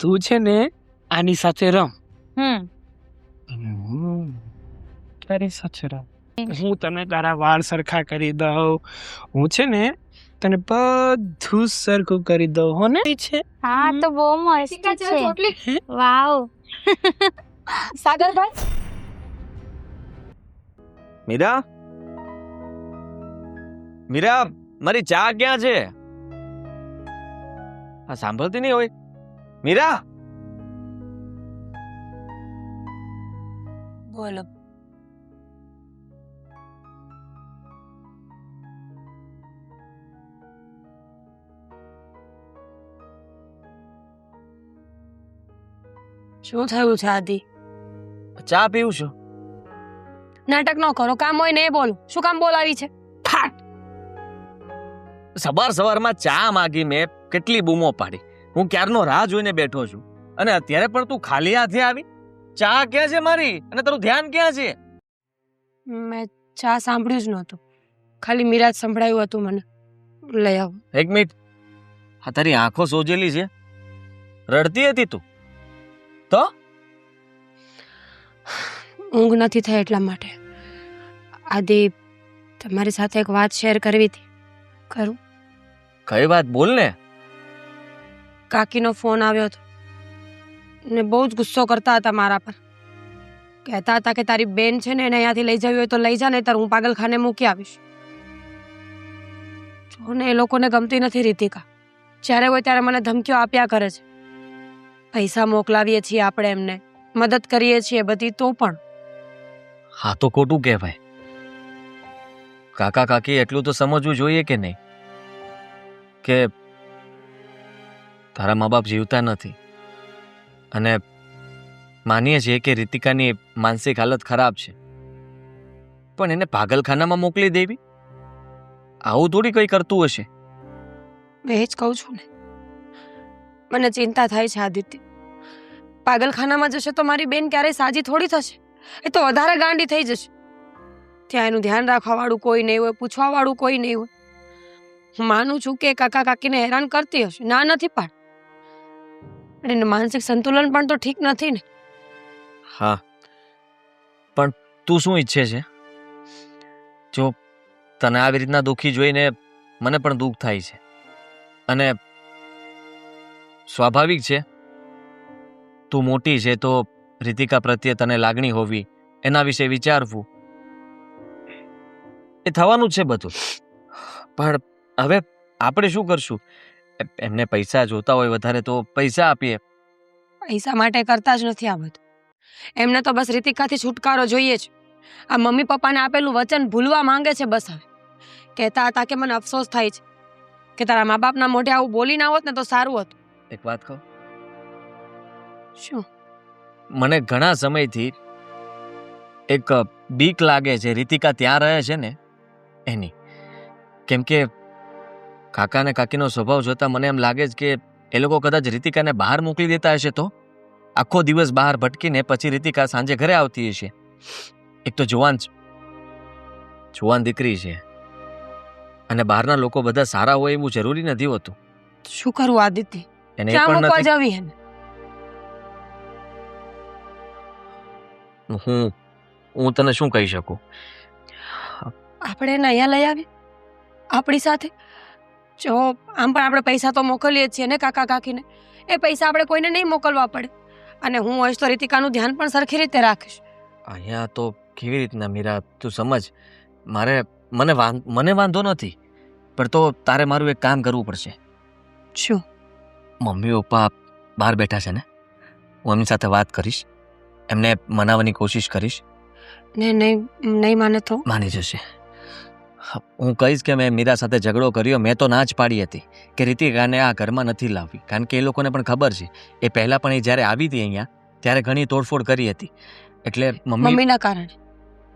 તું છે ને આની સાથે રમ હમ અને હું તારી સાથે રમ. હું તને તારા વાળ સરખા કરી દઉં, હું છે ને તને બધું સરખું કરી દઉં હો ને છે. હા તો બહુ મસ્ત છે. વાવ. સાગરભાઈ મીરા, મીરા, મારી ચા ક્યાં છે? આ સાંભળતી નહીં હોય. મીરા, બોલો. શું થયું છે આદિ? ચા પીવું છું. નાટક ન કરો, કામ હોય ને એ બોલો. શું કામ બોલાવી છે? સવાર સવારમાં ચા માગી, મેં કેટલી બૂમો પાડી. હું ક્યારનો રાહ જોઈને બેઠો છું અને અત્યારે પણ તું ખાલી હાથે આવી? ચા ક્યાં છે મારી અને તારું ધ્યાન ક્યાં છે? મેં ચા સાંભળ્યું જ નહોતું, ખાલી મીરા જ સંભળાયું હતું મને. લઈ આવો. એક મિનિટ, આ તારી આંખો સોજેલી છે, રડતી હતી તું તો? ઊંઘ નથી થઈ એટલા માટે. આદિ, તમારી સાથે એક વાત શેર કરવી હતી. કરું? કઈ વાત? બોલ ને. કાકીનો ફોન આવ્યો હતો ને બહુ જ ગુસ્સો કરતા હતા મારા પર. કહેતા હતા કે તારી બેન છે ને એને અહીંયાથી લઈ જવી હોય તો લઈ જા, નહીંતર હું પાગલખાને મૂકી આવીશ. જો ને, એ લોકોને ગમતી નથી રીતિકા. જ્યારે હોય ત્યારે મને ધમકીઓ આપ્યા કરે છે. પૈસા મોકલાવીએ છીએ આપણે એમને, મદદ કરીએ છીએ બધી, તો પણ. હા તો ખોટું કહેવાય. કાકા કાકી એટલું તો સમજવું જોઈએ કે નહીં કે તારા મા બાપ જીવતા નથી અને માનીએ છીએ કે રીતિકાની માનસિક હાલત ખરાબ છે, પણ એને પાગલખાનામાં મોકલી દેવી? આવું થોડી કઈ કરતું હશે. મેં એ જ કહું છું ને, મને ચિંતા થાય છે આદિત્ય. પાગલખાનામાં જશે તો મારી બેન ક્યારેય સાજી થોડી થશે. એ તો વધારે ગાંડી થઈ જશે. ત્યાં એનું ધ્યાન રાખવાવાળું કોઈ નહીં હોય, પૂછવાવાળું કોઈ નહીં હોય. હું માનું છું કે કાકા કાકીને હેરાન કરતી હશે, ના નથી પાડ, પણ એનું માનસિક સંતુલન પણ તો ઠીક નથી ને. હા, પણ તું શું ઈચ્છે છે? જો તને આવી રીતના દુઃખી જોઈને મને પણ દુઃખ થાય છે અને સ્વાભાવિક છે. તું મોટી છે તો રીતિકા પ્રત્યે તને લાગણી હોવી, એના વિશે વિચારવું, એ થવાનું જ છે બધું. પણ હવે આપણે શું કરશું? એમને પૈસા જોતા હોય વધારે તો પૈસા આપીએ. પૈસા માટે કરતા જ નથી આ બધું. એમને તો બસ રીતિકાથી છુટકારો જોઈએ છે. આ મમ્મી પપ્પાને આપેલું વચન ભૂલવા માંગે છે બસ. હવે કહેતા હતા કે મને અફસોસ થાય છે કે તારા મા બાપના મોઢે આવું બોલી ના હોત ને તો સારું હતું. એક વાત કહું? શું? મને ઘણા સમયથી એક બીક લાગે છે રીતિકા ત્યાં રહે છે ને એની. કેમ કે કાકા અને કાકીનો સ્વભાવ જોતા મને એમ લાગે છે કે એ લોકો કદાચ રીતિકાને બહાર મોકલી દેતા હશે તો આખો દિવસ બહાર ભટકીને પછી રીતિકા સાંજે ઘરે આવતી હશે. એક તો જુવાન દીકરી છે અને બહારના લોકો બધા સારા હોય એવું જરૂરી નથી હોતું. શું કરું આદિત્ય? એને એ ક્યાં પણ મૂકવા નથી. જવી હે? હું તને શું કહી શકું? આપણે એને અહીંયા લઈ આવી આપણી સાથે. જો આમ પણ આપણે પૈસા તો મોકલીએ જ છીએ ને કાકા કાકીને. એ પૈસા આપણે કોઈને નહીં મોકલવા પડે. અને હું હોઈશ તો રીતિકાનું ધ્યાન પણ સરખી રીતે રાખીશ. અહીંયા તો કેવી રીતના મીરા, તું સમજ. મને વાંધો નથી, પણ તો તારે મારું એક કામ કરવું પડશે. શું? મમ્મી પપ્પા બહાર બેઠા છે ને, હું એમની સાથે વાત કરીશ, એમને મનાવવાની કોશિશ કરીશ. ને નહીં માને તો? માની જશે. હું કહીશ કે મેં મીરા સાથે ઝઘડો કર્યો, મેં તો ના જ પાડી હતી કે રીતિકાને આ ઘરમાં નથી લાવવી, કારણ કે એ લોકોને પણ ખબર છે એ પહેલાં પણ એ જ્યારે આવી હતી અહીંયા ત્યારે ઘણી તોડફોડ કરી હતી. એટલે મમ્મીના કારણે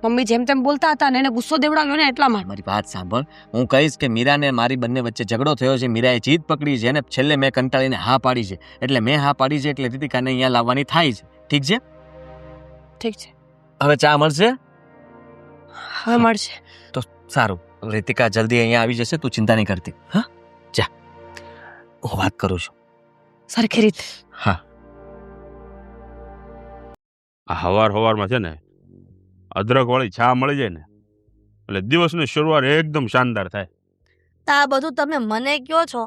મમ્મી જેમ તેમ બોલતા હતા ને એને ગુસ્સો દેવડાવ્યો ને એટલા માટે. મારી વાત સાંભળ, હું કહીશ કે મીરાને મારી બંને વચ્ચે ઝઘડો થયો છે, મીરાએ જીદ પકડી છે અને છેલ્લે મેં કંટાળીને હા પાડી છે. એટલે મેં હા પાડી છે એટલે રીતિકાને અહીંયા લાવવાની થાય છે. ઠીક છે? ઠીક છે. હવે ચા મળશે? હવે મળશે. તો સારું, રીતિકા જલ્દી અહીંયા આવી જશે, તું ચિંતા નહીં કરતી. હા, જા, હું વાત કરું છું સરખી રીતે. હા. આ હવારમાં છે ને અદરક વાળી ચા મળી જાય ને એટલે દિવસની શરૂઆત એકદમ શાનદાર થાય. આ બધું તમે મને કયો છો,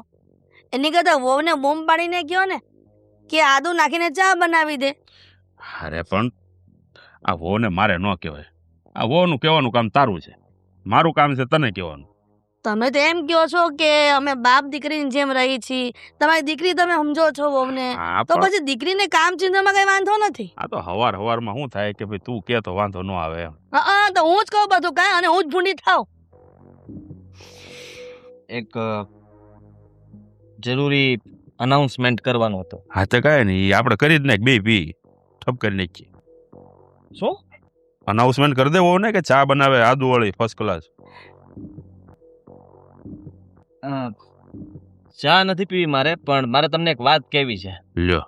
એની કરતા વહુને બૂમ પાડીને કયો ને કે આદુ નાખીને ચા બનાવી દે. અરે પણ આ વહુને મારે ન કહેવાય. આ વહુનું કહેવાનું કામ તારું છે, મારું કામ છે તને કહેવાનું. તમે તો એમ કહો છો કે અમે બાપ દીકરીની જેમ રહી છીએ, તમારી દીકરી તમે સમજો છો વહુને, હા, તો પણ પછી દીકરીને કામ ચિંતામાં કઈ વાંધો નથી. આ તો હવારમાં શું થાય કે ભાઈ તું કે તો વાંધો ન આવે એમ. હા તો હું જ કહું બધું કાંઈ, અને હું જ ભૂંડી થાવ. એક જરૂરી અનાઉન્સમેન્ટ કરવાનો હતો. હા તો કાંઈ નહીં, આપણે કરી જ નાખ, બે પી ઠપ કરી નાખીએ. શું? અનાઉન્સમેન્ટ કરી દેવો ને કે ચા બનાવે આદુ વાળી ફર્સ્ટ ક્લાસ. ચા નથી પીવી મારે, પણ મારે તમને એક વાત કહેવી છે. લ્યો,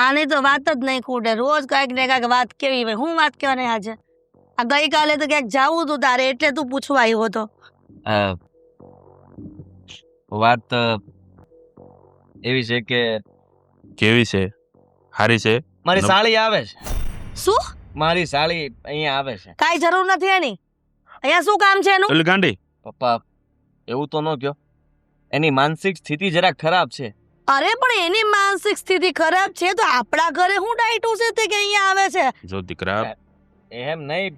આની તો વાત જ નહીં ખૂટે, રોજ કાંઈક ને કાંઈક વાત કેવી હોય. હું વાત કહેવાની આજે? આ ગઈકાલે તો ક્યાંક જાવું હતું તારે, એટલે તું પૂછવા આવ્યો હતો. વાત એવી છે કે કેવી છે? હારી છે? મારી સાળી આવે છે. શું? મારી સાળી અહીંયા આવે છે. કાંઈ જરૂર નથી એની. અહીંયા શું કામ છે એનું? એટલે ગાંડી પપ્પા એવું તો ન કહો, એની માનસિક સ્થિતિ જરાક ખરાબ છે. અરે પણ એની માનસિક સ્થિતિ ખરાબ છે તો આપણા ઘરે હું ડાયટું છે તે કે અહીંયા આવે છે? જો દીકરા, એમ નહીં,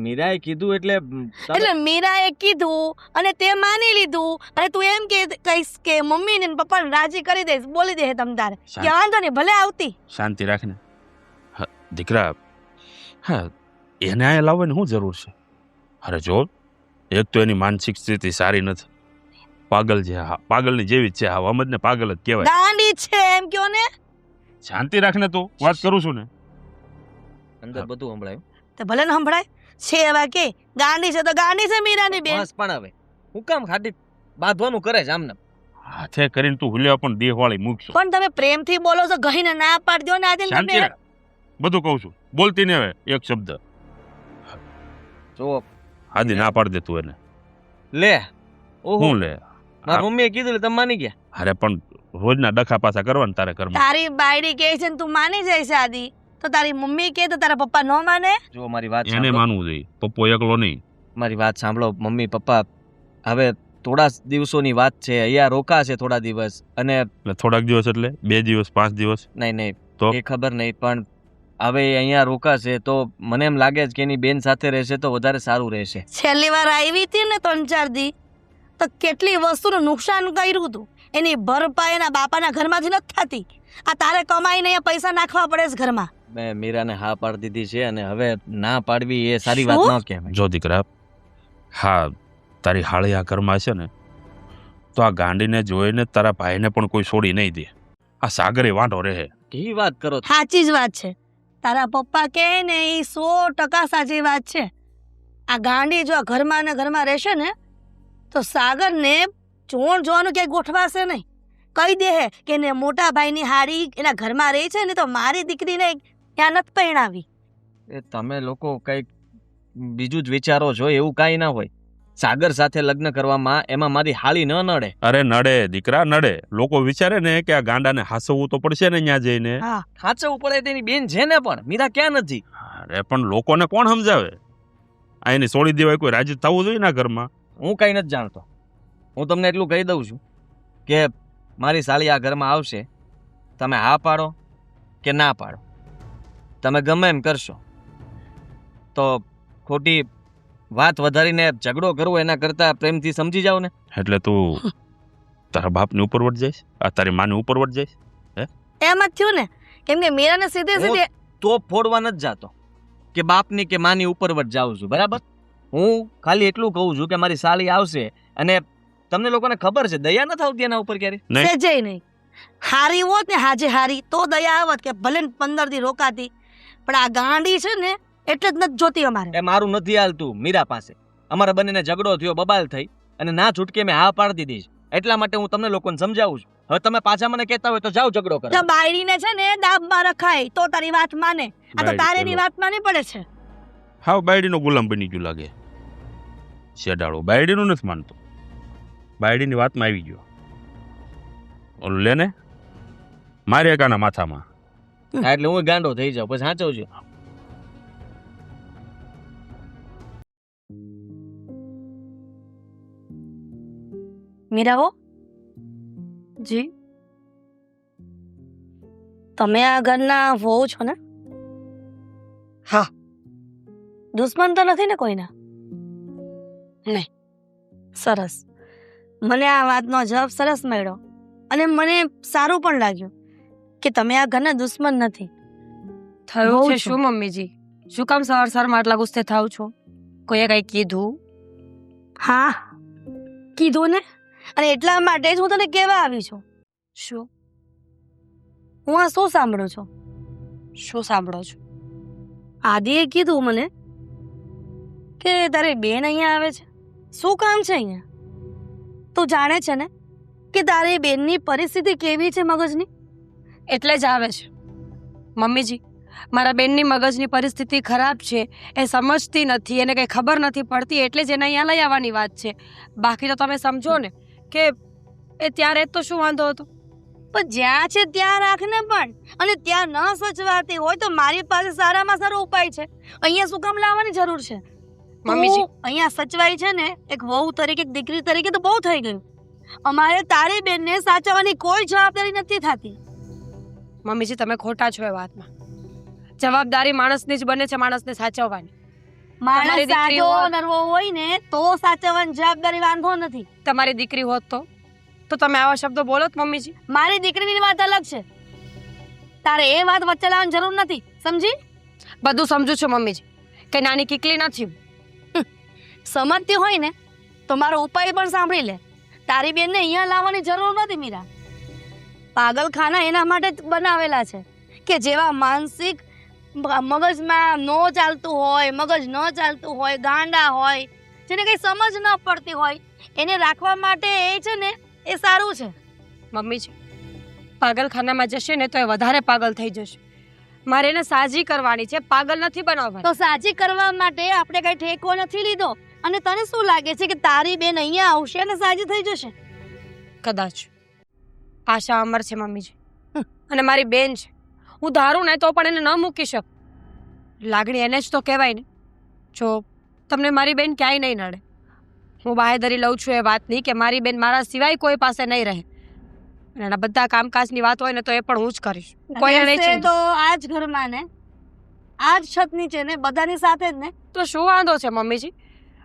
મીરાએ કીધું એટલે એટલે મીરાએ કીધું અને તે માની લીધું, અને તું એમ કે કહીશ કે મમ્મી ને પપ્પાને રાજી કરી દઈશ, બોલી દે તમ તારે કે વાંધો નહીં ભલે આવતી. શાંતિ રાખને. હા દીકરા, હા એને અહીંયા લાવવાની શું જરૂર છે? અરે જો, એક તો એની માનસિક સ્થિતિ સારી નથી, પાગલ છે. હા પાગલની જેવી જ છે. હા અમદને પાગલ જ કહેવાય. ગાંડી છે એમ કયો ને. શાંતિ રાખને, તું વાત કરું છું ને. અંદર બધું સંભળાયું. તો ભલે ને સંભળાય છે, એવા કે ગાંડી છે તો ગાંડી છે મીરાની બેન. બસ પણ હવે હું કામ ખાટી બાંધવાનું કરે છે આમને? હાથે કરીને તું હુલ્યા પણ દેહવાળી મૂકશો. પણ તમે પ્રેમથી બોલો છો, ગહીને ના પાડજો ને આજે શાંતિ રાખ, બધું કહું છું, બોલતી ને હવે એક શબ્દ. જો આદિ ના પાડ દે તું એને. લે, ઓહો, હું લે? મારી મમ્મીએ કીધું એટલે તમે માની ગયા. અરે પણ રોજના ડખા પાછા કરવાના તારે ઘરમાં. તારી બાયડી કહે છે ને તું માની જાય છે આદિ, તો તારી મમ્મી કહે તો તારા પપ્પા ન માને? જો મારી વાત એને સાંભળો. માનવું જોઈએ, પપ્પો એકલો નહીં. મારી વાત સાંભળો મમ્મી પપ્પા, હવે થોડા દિવસોની વાત છે, અહીંયા રોકાશે થોડા દિવસ. અને એટલે થોડાક દિવસ એટલે 2 દિવસ 5 દિવસ નહીં તો? એ ખબર નહીં, પણ હવે અહીંયા રોકાશે તો મને એમ લાગે છે કે એની બેન સાથે રહેશે તો વધારે સારું રહેશે. છેલ્લી વાર આવી હતી ને 3-4 દી તો કેટલી વસ્તુનું નુકસાન કર્યું હતું, એની ભરપાઈ એના બાપાના ઘરમાંથી નથી થતી. આ તારે કમાઈને અહીંયા પૈસા નાખવા પડે છે ઘરમાં. મેં મીરાને હા પાડી દીધી છે, અને હવે ના પાડવી એ સારી વાત ન કહેવાય. જો દીકરા, હા તારી હાળી આ ઘરમાં છે ને, તો આ ગાંડીને જોઈને તારા ભાઈને પણ કોઈ છોડી નહીં દે. આ સાગરે વાંઢો રહે. કેવી વાત કરો છો? સાચી જ વાત છે. તારા પપ્પા કહે ને એ 100% સાચી વાત છે. આ ગાંડી જો આ ઘરમાં ને ઘરમાં રહેશે ને તો સાગરને જોવાનું ક્યાંય ગોઠવાશે નહીં. કહી દે કે ને મોટા ભાઈની હાડી એના ઘરમાં રહી છે ને તો મારી દીકરીને ત્યાં નથી પરણાવી. એ તમે લોકો કંઈક બીજું જ વિચારો છો, એવું કાંઈ ના હોય. સાગર સાથે લગ્ન કરવામાં એમાં મારી હાળી ન નડે. અરે નડે દીકરા, નડે. લોકો વિચારે ને કે આ ગાંડાને હાસવવું તો પડશે ને ત્યાં જઈને. હાચવું પડે તેની બેન છે ને, પણ મીરા ક્યાં નથી. અરે પણ લોકોને કોણ સમજાવે? આ એની છોડી દેવાય કોઈ રાજી થવું જોઈએ ને ઘરમાં. હું કઈ નથી જાણતો. હું તમને એટલું કહી દઉં છું કે મારી સાળી આ ઘરમાં આવશે, તમે હા પાડો કે ના પાડો, તમે ગમે એમ કરશો, તો ખોટી વાત વધારીને ઝઘડો કરવો એના કરતા પ્રેમથી સમજી જાવ ને. એટલે તું તારા બાપની ઉપર વટ જઈશ, આ તારી માની ઉપર વટ જઈશ? એમ જ થયું ને, કેમ કે મીરાને સીધે તો ફોડવા નથી જાતો કે બાપની કે માની ઉપર વટ જાઉં છું, બરાબર? હું ખાલી એટલું કહું છું કે મારી સાળી આવશે, અને તમને લોકોને ખબર છે દયા નથી આવતી એના ઉપર ક્યારે. સેજે નહીં. હારી હોત ને હાજે હારી તો દયા આવત કે ભલે 15 દી રોકાતી, પણ આ ગાંડી છે ને એટલે જ નથી જોતી અમારે. એ મારું નથી હાલતું મીરા પાસે. અમારા બંનેને ઝઘડો થયો, બબાલ થઈ, અને ના છૂટકે મેં હા પાડી દીધી. એટલા માટે હું તમને લોકોને સમજાવું છું. હવે તમે પાછા મને કહેતા હોય તો જાઓ ઝઘડો કરો. તો બાયડીને છે ને દાબમાં રખાય તો તારી વાત માને. આ તો તારેની વાત માની પડે છે. હાવ બાયડીનો ગુલામ બની ગયું લાગે. શેડાળો બાયડીનું નથી માનતો, બાયડીની વાતમાં આવી ગયો. ઓલું લે ને મારે એકાના માથામાં હા, એટલે હું ગાંડો થઈ જાઉં પછી સાચવજો. મીરાઓ જી, તમે આ ઘરના વહુ છો ને? હા. દુશ્મન તો નથી ને કોઈના? નહીં. સરસ. મને આ વાતનો જવાબ સરસ મળ્યો અને મને સારું પણ લાગ્યું કે તમે આ ઘરના દુશ્મન નથી. થયું બહુ છે છો. શું મમ્મીજી? શું કામ સવારમાં આટલા ગુસ્સે થાવ છો? કોઈએ કઈ કીધું? હા, કીધું ને, અને એટલા માટે જ હું તને કહેવા આવી છું. શું? હું આ શું સાંભળું છું? શું સાંભળો છો? આદિએ કીધું મને કે તારી બેન અહીંયા આવે છે. શું કામ છે અહીંયા? તું જાણે છે ને કે તારી બેનની પરિસ્થિતિ કેવી છે મગજની? એટલે જ આવે છે મમ્મીજી. મારા બેનની મગજની પરિસ્થિતિ ખરાબ છે, એ સમજતી નથી, એને કંઈ ખબર નથી પડતી, એટલે જ એને અહીંયા લઈ આવવાની વાત છે. બાકી તો તમે સમજો ને કે એ ત્યાં રહે તો શું વાંધો હતો? પણ જ્યાં છે ત્યાં રાખને પણ, અને ત્યાં ન સચવાતી હોય તો મારી પાસે સારામાં સારો ઉપાય છે. અહીંયા શું કામ લાવવાની જરૂર છે? મમ્મીજી. તું અહીંયા સચવાઈ છે ને એક વહુ તરીકે, એક દીકરી તરીકે તો બહુ થઈ ગયું. અમારે તારી બેનને સાચવવાની કોઈ જવાબદારી નથી થતી. મમ્મીજી તમે ખોટા છો એ વાતમાં. જવાબદારી માણસની જ બને છે, માણસને સાચવવાની. માણસ તમારી દીકરી સાચો હોત. નરવો હોય ને તો સાચવવાની જવાબદારી વાંધો નથી. તમારી દીકરી હોત તો તમે આવા શબ્દો બોલોત મમ્મીજી? મારી દીકરીની વાત અલગ છે, તારે એ વાત વચ્ચે લાવવાની જરૂર નથી, સમજી? બધું સમજુ છું મમ્મીજી, કે નાની કીકલી નથી હું. સમજતી હોય ને તો મારો ઉપાય પણ સાંભળી લે. તારી બેનને અહીંયા લાવવાની જરૂર નથી મીરા. પાગલખાના એના માટે જ બનાવેલા છે કે જેવા માનસિક મગજમાં ન ચાલતું હોય, મગજ ન ચાલતું હોય, ગાંડા હોય, જેને કઈ સમજ ન પડતી હોય, એને રાખવા માટે એ છે ને એ સારું છે. મમ્મીજી પાગલખાનામાં જશે ને તો એ વધારે પાગલ થઈ જશે. મારે એને સાજી કરવાની છે, પાગલ નથી બનાવવાની. તો સાજી કરવા માટે આપણે કઈ ઠેકો નથી લીધો. અને તને શું લાગે છે કે તારી બેન અહીંયા આવશે અને સાજી થઈ જશે? કદાચ આશા અમર છે મમ્મીજી, અને મારી બેન છે. હું ધારું ને તો પણ એને ન મૂકી શકું. લાગણી એને જ તો કહેવાય ને. જો તમને મારી બેન ક્યાંય નહીં નડે. હું બાહેધરી લઉં છું એ વાતની કે મારી બેન મારા સિવાય કોઈ પાસે નહીં રહે. અને એના બધા કામકાજની વાત હોય ને તો એ પણ હું જ કરીશ. કોઈને નહીં રહેશે ચિંતા. તો આ જ ઘરમાં ને આ જ છત નીચે ને બધાની સાથે જ ને. તો શું વાંધો છે મમ્મીજી?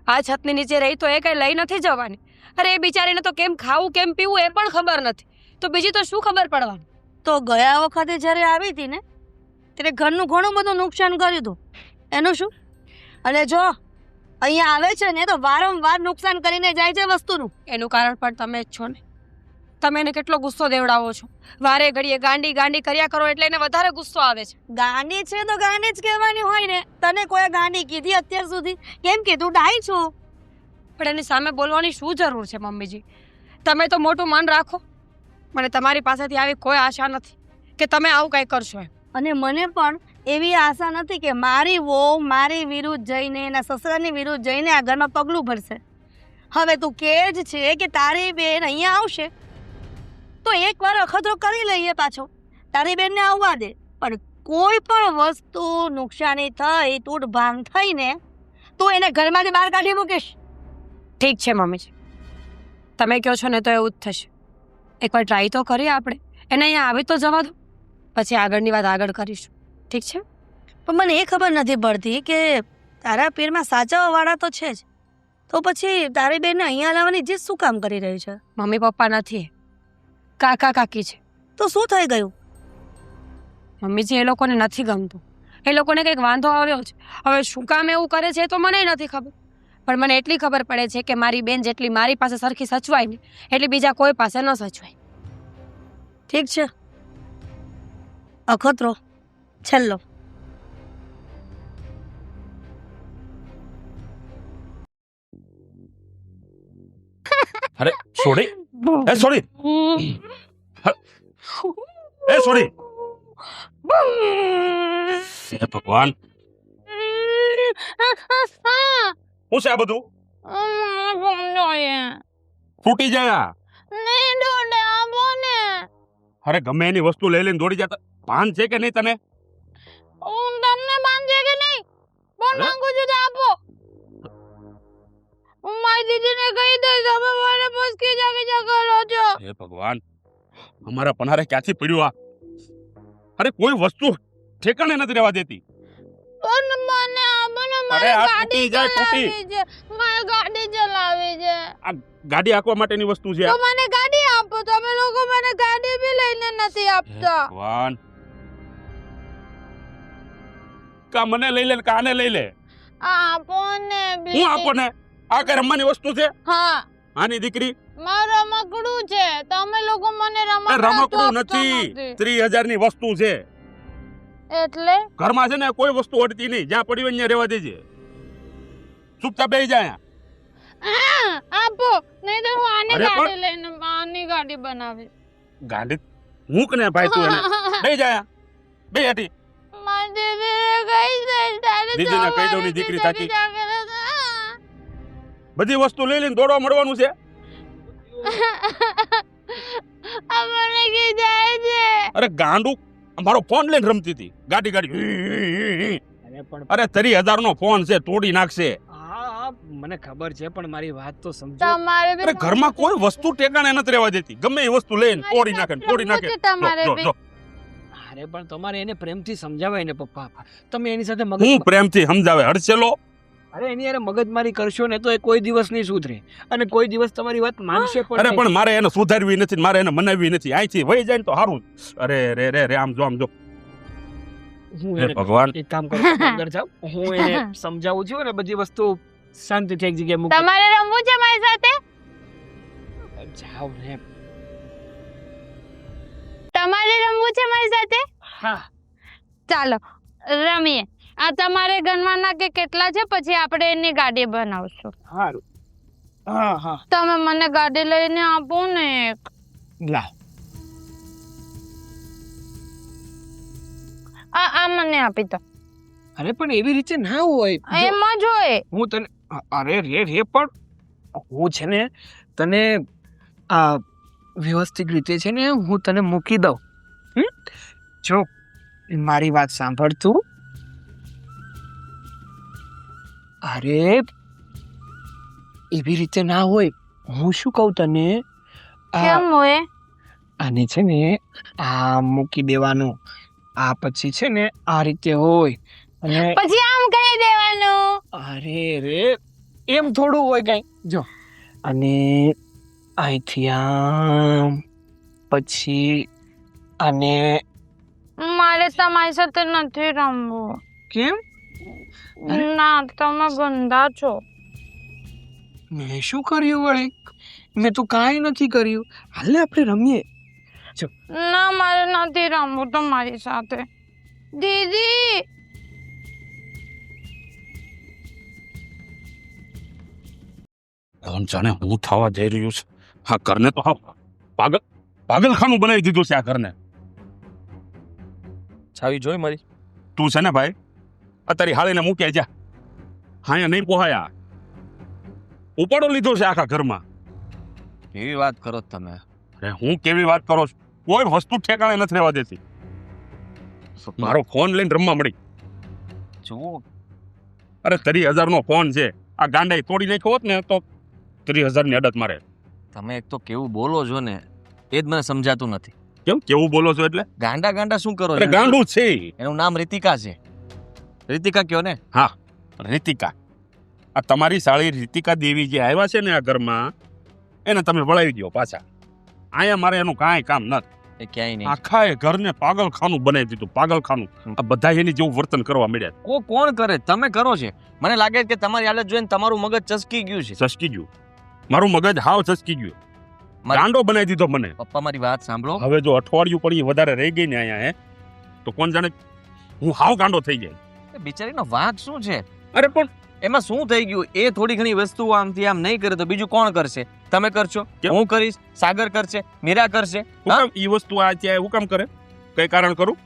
આ છતની નીચે રહી તો એ કઈ લઈ નથી જવાની. અરે એ બિચારીને તો કેમ ખાવું કેમ પીવું એ પણ ખબર નથી, તો બીજી તો શું ખબર પડવાની? તો ગયા વખતે જ્યારે આવી હતી ને ત્યારે ઘરનું ઘણું બધું નુકસાન કર્યું હતું. એનું શું? અને જો અહીંયા આવે છે ને તો વારંવાર નુકસાન કરીને જાય છે વસ્તુનું. એનું કારણ પણ તમે જ છો ને. તમે એને કેટલો ગુસ્સો દેવડાવો છો. વારે ઘડીએ ગાંડી ગાંડી કર્યા કરો એટલે એને વધારે ગુસ્સો આવે છે. ગાંડી છે તો ગાંડી જ કહેવાની હોય ને. તને કોઈ ગાંડી કીધી અત્યાર સુધી? કેમ કે તું ડાઈ છો. પણ એની સામે બોલવાની શું જરૂર છે મમ્મીજી? તમે તો મોટું મન રાખો. મને તમારી પાસેથી આવી કોઈ આશા નથી કે તમે આવું કંઈ કરશો એમ. અને મને પણ એવી આશા નથી કે મારી વહુ મારી વિરુદ્ધ જઈને, એના સસરાની વિરુદ્ધ જઈને આ ઘરમાં પગલું ભરશે. હવે તું કહે જ છે કે તારી બેન અહીંયા આવશે તો એકવાર અખતરો કરી લઈએ પાછો. તારી બેનને આવવા દે, પણ કોઈ પણ વસ્તુ નુકસાની થઈ, તૂટ ભાંગ થઈને તું એને ઘરમાંથી બહાર કાઢી મૂકીશ. ઠીક છે મમ્મીજી, તમે કહો છો ને તો એવું જ થશે. એકવાર ટ્રાય તો કરીએ આપણે. એને અહીંયા આવી તો જવા દો, પછી આગળની વાત આગળ કરીશું. ઠીક છે? પણ મને એ ખબર નથી પડતી કે તારા પીરમાં સાચવવાવાળા તો છે જ, તો પછી તારી બેનને અહીંયા લાવવાની જીદ શું કામ કરી રહી છે? મમ્મી પપ્પા નથી, કાકા કાકી છે. તો શું થઈ ગયું? મમ્મીજી એ લોકોને નથી ગમતું. એ લોકોને કંઈક વાંધો આવ્યો છે. હવે શું કામ એવું કરે છે એ તો મને નથી ખબર, પણ મને એટલી ખબર પડે છે કે મારી બેન જેટલી મારી પાસે સરખી સચવાય ને એટલી બીજા કોઈ પાસે ન સચવાય. ઠીક છે, અખતરો છેલ્લો. અરે સોડી, એ સોડી, એ સોડી, હે ભગવાન, શું છે આ બધું? તૂટી જાય આ. અરે ગમે એની વસ્તુ લઈ લઈને દોડી જતા. ભાન છે કે નહીં તને? હું તમને બાંધે કે નહીં પણ અરે? માંગુ છું તો આપો. હું મારી દીદીને કહી દઈશ તમે મને બસ ખીજા કરો છો. હે ભગવાન, અમારા પનારે ક્યાંથી પડ્યું આ? અરે કોઈ વસ્તુ ઠેકાણે નથી રહેવા દેતી. પણ મને આપો ને અરે મારે આ ગાડી તૂટી જાય, તૂટી. ચલાવવી છે. મારે ગાડી ચલાવવી છે. ગાડી આંકવા માટેની વસ્તુ છે તો આ. મને ગાડી આપો. તમે લોકો મને ગાડી બી લઈને નથી હે આપતા. ભગવાન, કા મને લઈ લે ને કા આને લઈ લે. આપો ને હું આપો ને? આ કઈ રમવાની વસ્તુ છે? હા આની દીકરી મારું રમકડું છે. તમે લોકો મને એ રમકડું રમકડું નથી, 30,000 ની વસ્તુ છે. એટલે ઘરમાં છે ને કોઈ વસ્તુ અડતી નહીં, જ્યાં પડી હોય ત્યાં રહેવા દેજે. ચૂપચાપ બેસી જા અહીંયા. આપો નહીં તો હું આની અરે પણ- ગાડી લઈને આની ગાડી બનાવીશ. ગાંડી મૂક ને ભાઈ તું એને. બેસી જા અહીંયા. બે હેઠી. મારી દીદીને કહી દઈશ તારે દીદીને કહી દઉં ની દીકરી તાકી. બધી વસ્તુ લઈ લઈને દોડવા મળવાનું છે. મને ખીજાય છે. અરે ગાંડું, મારો ફોન લઈને રમતી હતી. ગાડી ગાડી. અરે પણ અરે 30,000 નો ફોન છે, તોડી નાખશે. હા મને ખબર છે પણ મારી વાત તો સમજો. તમારે બી અરે ઘરમાં કોઈ વસ્તુ ઠેકાણે નથી રહેવા દેતી. ગમે એ વસ્તુ લઈને તોડી નાખે ને તોડી નાખે. તમારે જો, બી જો. અરે પણ તમારે એને પ્રેમથી સમજાવાય ને પપ્પા. તમે એની સાથે મગજ હું પ્રેમથી સમજાવે હડસેલો. અરે એની યાર મગજમારી કરશો ને તો એ કોઈ દિવસ નહીં સુધરે અને કોઈ દિવસ તમારી વાત માનશે પણ અરે નહીં. પણ મારે એને સુધારવી નથી, મારે એને મનાવવી નથી. અહીંથી વહી જાય ને તો સારું. અરે રે રે રે, આમ જો આમ જો. હું હે એને ભગવાન, એક કામ કરું તમે અંદર જાઓ. હું એને સમજાવું છું ને બધી વસ્તુ શાંતિથી એક જગ્યાએ મૂકી તમારે રમવું છે મારી સાથે. જાઓ ને. તમારે રમવું છે મારી સાથે. હા ચાલો રમીએ. આ તમારે ગણવાના કે કેટલા છે પછી આપણે એની ગાડી બનાવશું. સારું. હા હા તમે મને ગાડી લઈને આપો ને એક. લાવ. આ મને આપી દો. અરે પણ એવી રીતે ના હોય. જો, એમાં જોઈએ. હું તને અરે રે રે પણ હું છે ને તને આ વ્યવસ્થિત રીતે છે ને હું તને મૂકી દઉં. જો મારી વાત સાંભળ તું. અરે એવી રીતે ના હોય. હું શું કહું તને, કેમ હોય? આને છે ને આ મૂકી દેવાનું. આ પછી છે ને આ રીતે હોય અને પછી આમ કહી દેવાનું. અરે રે એમ થોડું હોય કઈ. જો અને અહીંથી આમ પછી અને મારે તમારી સાથે નથી રમવું. કેમ ના તમે ગંદા છો. મેં શું કર્યું વળી? મેં તો કાંઈ નથી કર્યું. હાલે આપણે રમીએ. ના મારે નથી રમવું તમારી સાથે. દીદી કોણ જાણે હું થવા જઈ રહ્યું છે. આ ઘરને તો પાગલખાનું બનાવી દીધું છે આ ઘરને. છાવી જોઈ મારી. તું છે ને ભાઈ અત્યારે હાળીને મૂક્યા જા. હાયા નહીં પોહાયા. ઉપાડો લીધો છે આખા ઘરમાં. કેવી વાત કરો છો તમે? અરે હું કેવી વાત કરો છો? કોઈ વસ્તુ ઠેકાણે નથી રહેવા દેતી. મારો ફોન લઈને રમવા મળી. જુઓ, અરે 30,000 નો ફોન છે. આ ગાંડાઈ તોડી નાખ્યો હોત ને તો 30,000 ની અડત મારે. તમે એક તો કેવું બોલો છો ને એ જ મને સમજાતું નથી. કેમ કેવું બોલો છો એટલે? ગાંડા ગાંડા શું કરો અરે છો? ગાંડું છે. એનું નામ રીતિકા છે. રીતિકા કયો ને. રીતિકા. આ તમારી સાળી રીતિકા દેવી જે આવ્યા છે ને આ ઘરમાં એને તમે વળાવી દો પાછા. અહીંયા મારે એનું કાંઈ કામ નથી. એ ક્યાંય નહીં. આખા એ ઘરને પાગલખાનું બનાવી દીધું. પાગલખાનું. આ બધા એની જેવું વર્તન કરવા મળ્યા. કોણ કરે? તમે કરો છે. મને લાગે છે કે તમારી હાલત જોઈને તમારું મગજ ચસકી ગયું છે. ચસકી ગયું. મારું મગજ હાવ ચસકી ગયું. ગાંડો બનાવી દીધો મને. પપ્પા મારી વાત સાંભળો. હવે જો અઠવાડિયું પડી વધારે રહી ગઈ ને અહીંયા તો કોણ જાણે હું હાવ ગાંડો થઈ જાય. એ બિચારીનો વાંક શું છે? અરે પણ એમાં શું થઈ ગયું? એ થોડી ઘણી વસ્તુઓ આમથી આમ નહીં કરે તો બીજું કોણ કરશે? તમે કરશો? કેમ? હું કરીશ? સાગર કરશે? મીરા કરશે? હું કામ ઈ વસ્તુ આ ત્યાં હું કામ કરે? કઈ કારણ કરું?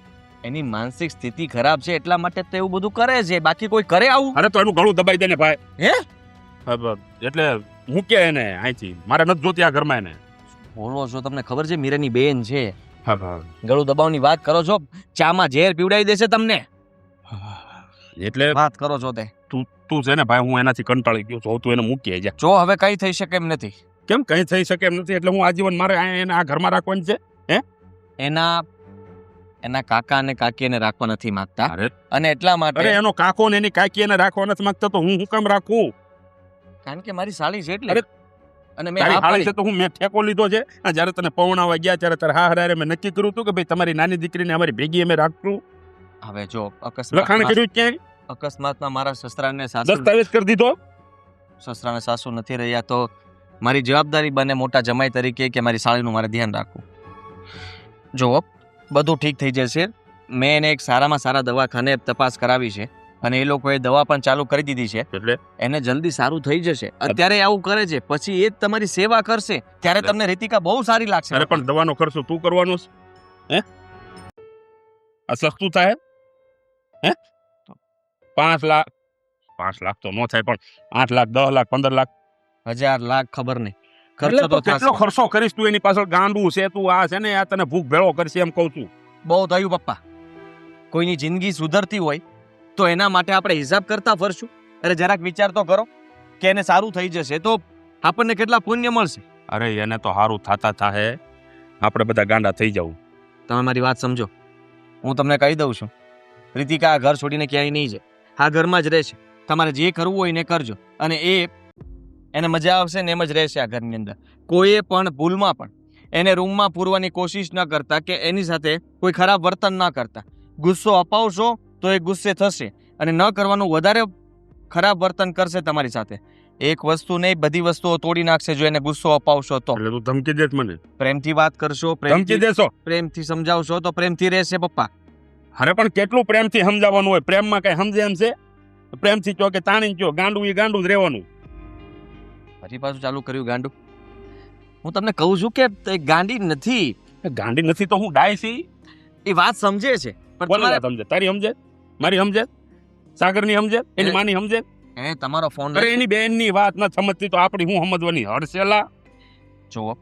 એની માનસિક સ્થિતિ ખરાબ છે એટલા માટે તો એવું બધું કરે છે. બાકી કોઈ કરે આવું? અરે તો એનું ગળું દબાઈ દે ને ભાઈ. હે? એટલે હું કે એને અહીંથી મારે નથી જોતી આ ઘરમાં એને. બોલો છો? તમને ખબર છે મીરાની બેન છે, હા હા ગળું દબાવની વાત કરો છો, ચામાં ઝેર પીવડાવી દેશે તમને. એટલે વાત કરો છો તે. તું છે ને ભાઈ, હું એનાથી કંટાળી ગયો છું. તું એને મૂકી જા. જો હવે કઈ થઈ શકે એમ નથી. કેમ કઈ થઈ શકે એમ નથી? એટલે હું આજીવન મારે એને આ ઘરમાં રાખવાની છે? એના કાકા અને કાકી એને રાખવા નથી માંગતા, અરે અને એટલા માટે અરે એનો કાકો ને એની કાકી એને રાખવા નથી માંગતા તો હું કેમ રાખું? કારણ કે મારી સાળી છે એટલે. અરે, અને મેં તારી હા હાળી પાડી. છે તો હું મેં ઠેકો લીધો છે. આ જ્યારે તને પવણાવા ગયા ત્યારે તારે હા હરારે મેં નક્કી કર્યું હતું કે ભાઈ તમારી નાની દીકરીને અમારી ભેગી અમે રાખશું. હવે જો લખાણ કર્યું ક્યાંય? અકસ્માતમાં મારા સસરાને સાસુ દસ્તાવેજ કરી દીધો? સસરાને સાસુ નથી રહ્યા તો મારી જવાબદારી બને મોટા જમાઈ તરીકે કે મારી સાળીનું મારે ધ્યાન રાખવું. જુઓ, બધું ઠીક થઈ જશે. મેં એને એક સારામાં સારા દવાખાને તપાસ કરાવી છે અને એ લોકોએ દવા પણ ચાલુ કરી દીધી છે. એટલે એને જલ્દી સારું થઈ જશે. અત્યારે આવું કરે છે, પછી એ જ તમારી સેવા કરશે ત્યારે તમને રીતિકા બહુ સારી લાગશે. અરે પણ દવાનો ખર્ચો તું કરવાનો છે? હે? આ સસ્તું થાય? હે? 5 લાખ 5 લાખ તો ન થાય, પણ 8 લાખ 10 લાખ 15 લાખ 1000 લાખ ખબર નહીં એટલે ખર્ચો તો તો કેટલો થશે. ખર્ચો કરીશ તું એની પાછળ? ગાંડું છે તું. આ છે ને આ તને ભૂખ ભેળો કરશે એમ કહું છું. બહુ થયું પપ્પા. કોઈની જિંદગી સુધરતી હોય તો એના માટે આપણે હિસાબ કરતા ફરશું. અરે જરાક વિચાર તો કરો કે એને સારું થઈ જશે તો આપણને કેટલા પુણ્ય મળશે. અરે એને તો સારું થાતા થાહે, આપણે બધા ગાંડા થઈ જવું. તમે મારી વાત સમજો. હું તમને કહી દઉં છું, રીતિકા આ ઘર છોડીને ક્યાંય નહીં જાય. આ ઘરમાં જ રહેશે. તમારે જે કરવું હોય એને કરજો. અને એને મજા આવશે ને એમ જ રહેશે આ ઘરની અંદર. કોઈએ પણ ભૂલમાં પણ એને રૂમમાં પૂરવાની કોશિશ ન કરતા કે એની સાથે કોઈ ખરાબ વર્તન ન કરતા. ગુસ્સો અપાવશો તો એ ગુસ્સે થશે અને ન કરવાનું વધારે ખરાબ વર્તન કરશે તમારી સાથે. એક વસ્તુ નહીં, બધી વસ્તુઓ તોડી નાખશે જો એને ગુસ્સો અપાવશો તો. એટલે તું ધમકી દેશ મને? પ્રેમથી વાત કરશો, ધમકી દેશો? પ્રેમથી સમજાવશો તો પ્રેમથી રહેશે પપ્પા. અરે પણ કેટલું પ્રેમથી સમજાવવાનું હોય? પ્રેમમાં કઈ સમજે એમ છે? પ્રેમથી કયો કે તાણી કયો, ગાંડું એ ગાંડું જ રહેવાનું. પછી પાછું ચાલુ કર્યું ગાંડું. હું તમને કહું છું કે તે ગાંડી નથી. ગાંડી નથી તો હું ડાય છી. એ વાત સમજે છે પણ કોની તમારે વાત સમજે? તારી સમજે? મારી સમજે? સાગરની સમજે? એની માની સમજે? એને તમારો ફોન અરે એની બેનની વાત ન સમજતી તો આપણી હું સમજવાની? હડસેલા. જુઓ,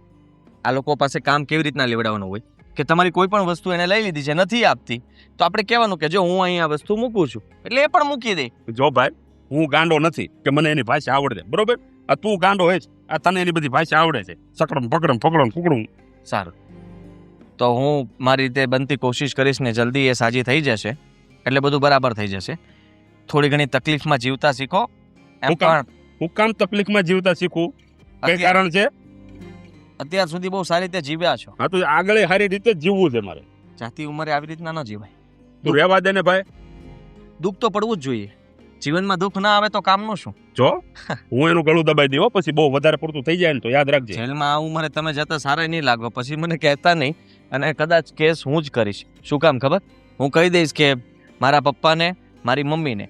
આ લોકો પાસે કામ કેવી રીતના લેવડાવવાનું હોય કે તમારી કોઈ પણ વસ્તુ એને લઈ લીધી છે, નથી આપતી, તો આપણે કહેવાનું કે જો હું અહીં આ વસ્તુ મૂકું છું, એટલે એ પણ મૂકી દે. જો ભાઈ, હું ગાંડો નથી કે મને એની ભાષા આવડે, બરોબર? આ તું ગાંડો હોય આ તને એની બધી ભાષા આવડે છે. સકડમ પકડમ પકડમ ફૂકડું. સારું, તો હું મારી રીતે બનતી કોશિશ કરીશ ને જલ્દી એ સાજી થઈ જશે એટલે બધું બરાબર થઈ જશે. થોડી ઘણી તકલીફમાં જીવતા શીખો. એમ હું કામ? પણ હું કામ તકલીફમાં જીવતા શીખું? કઈ અત્યાર કારણ છે? અત્યાર સુધી બહુ સારી રીતે જીવ્યા છો. હા તો આગળ સારી રીતે જ જીવવું છે મારે. જાતી ઉંમરે આવી રીતના ન જીવાય. તું રહેવા દે ને ભાઈ. દુઃખ તો પડવું જ જોઈએ. જીવનમાં દુઃખ ના આવે તો કામનું શું? જો હું એનું ગળું દબાઈ દઉં પછી બહુ વધારે પડતું થઈ જાય ને તો યાદ રાખજે. જેલમાં આ ઉંમરે તમે જતા સારા નહીં લાગો. પછી મને કહેતા નહીં અને કદાચ કેસ હું જ કરીશ. શું કામ ખબર? હું કહી દઈશ કે મારા પપ્પાને, મારી મમ્મીને,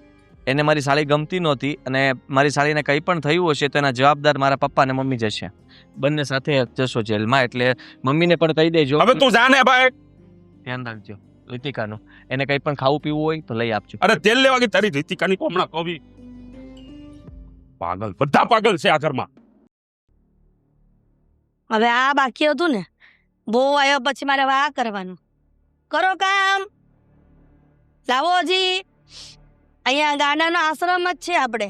એને મારી સાળી ગમતી નહોતી અને મારી સાળીને કંઈ પણ થયું હશે તો એના જવાબદાર મારા પપ્પા અને મમ્મી જશે. બંને સાથે જશો જેલમાં. એટલે મમ્મીને પણ કહી દેજો. હવે તું જાને ભાઈ. ધ્યાન રાખજો રીતિકાનું. એને કંઈ પણ ખાવું પીવું હોય તો લઈ આપજો. અરે તેલ લેવા ગઈ તારી રીતિકાની તો હમણાં કવિ. પાગલ, બધા પાગલ છે આ ઘરમાં. હવે આ બાકી હતું ને, બહુ આવ્યો પછી મારે હવે આ કરવાનું. કરો કામ. લાવો હજી. અહીંયા ગાડાનો આશ્રમ જ છે. આપણે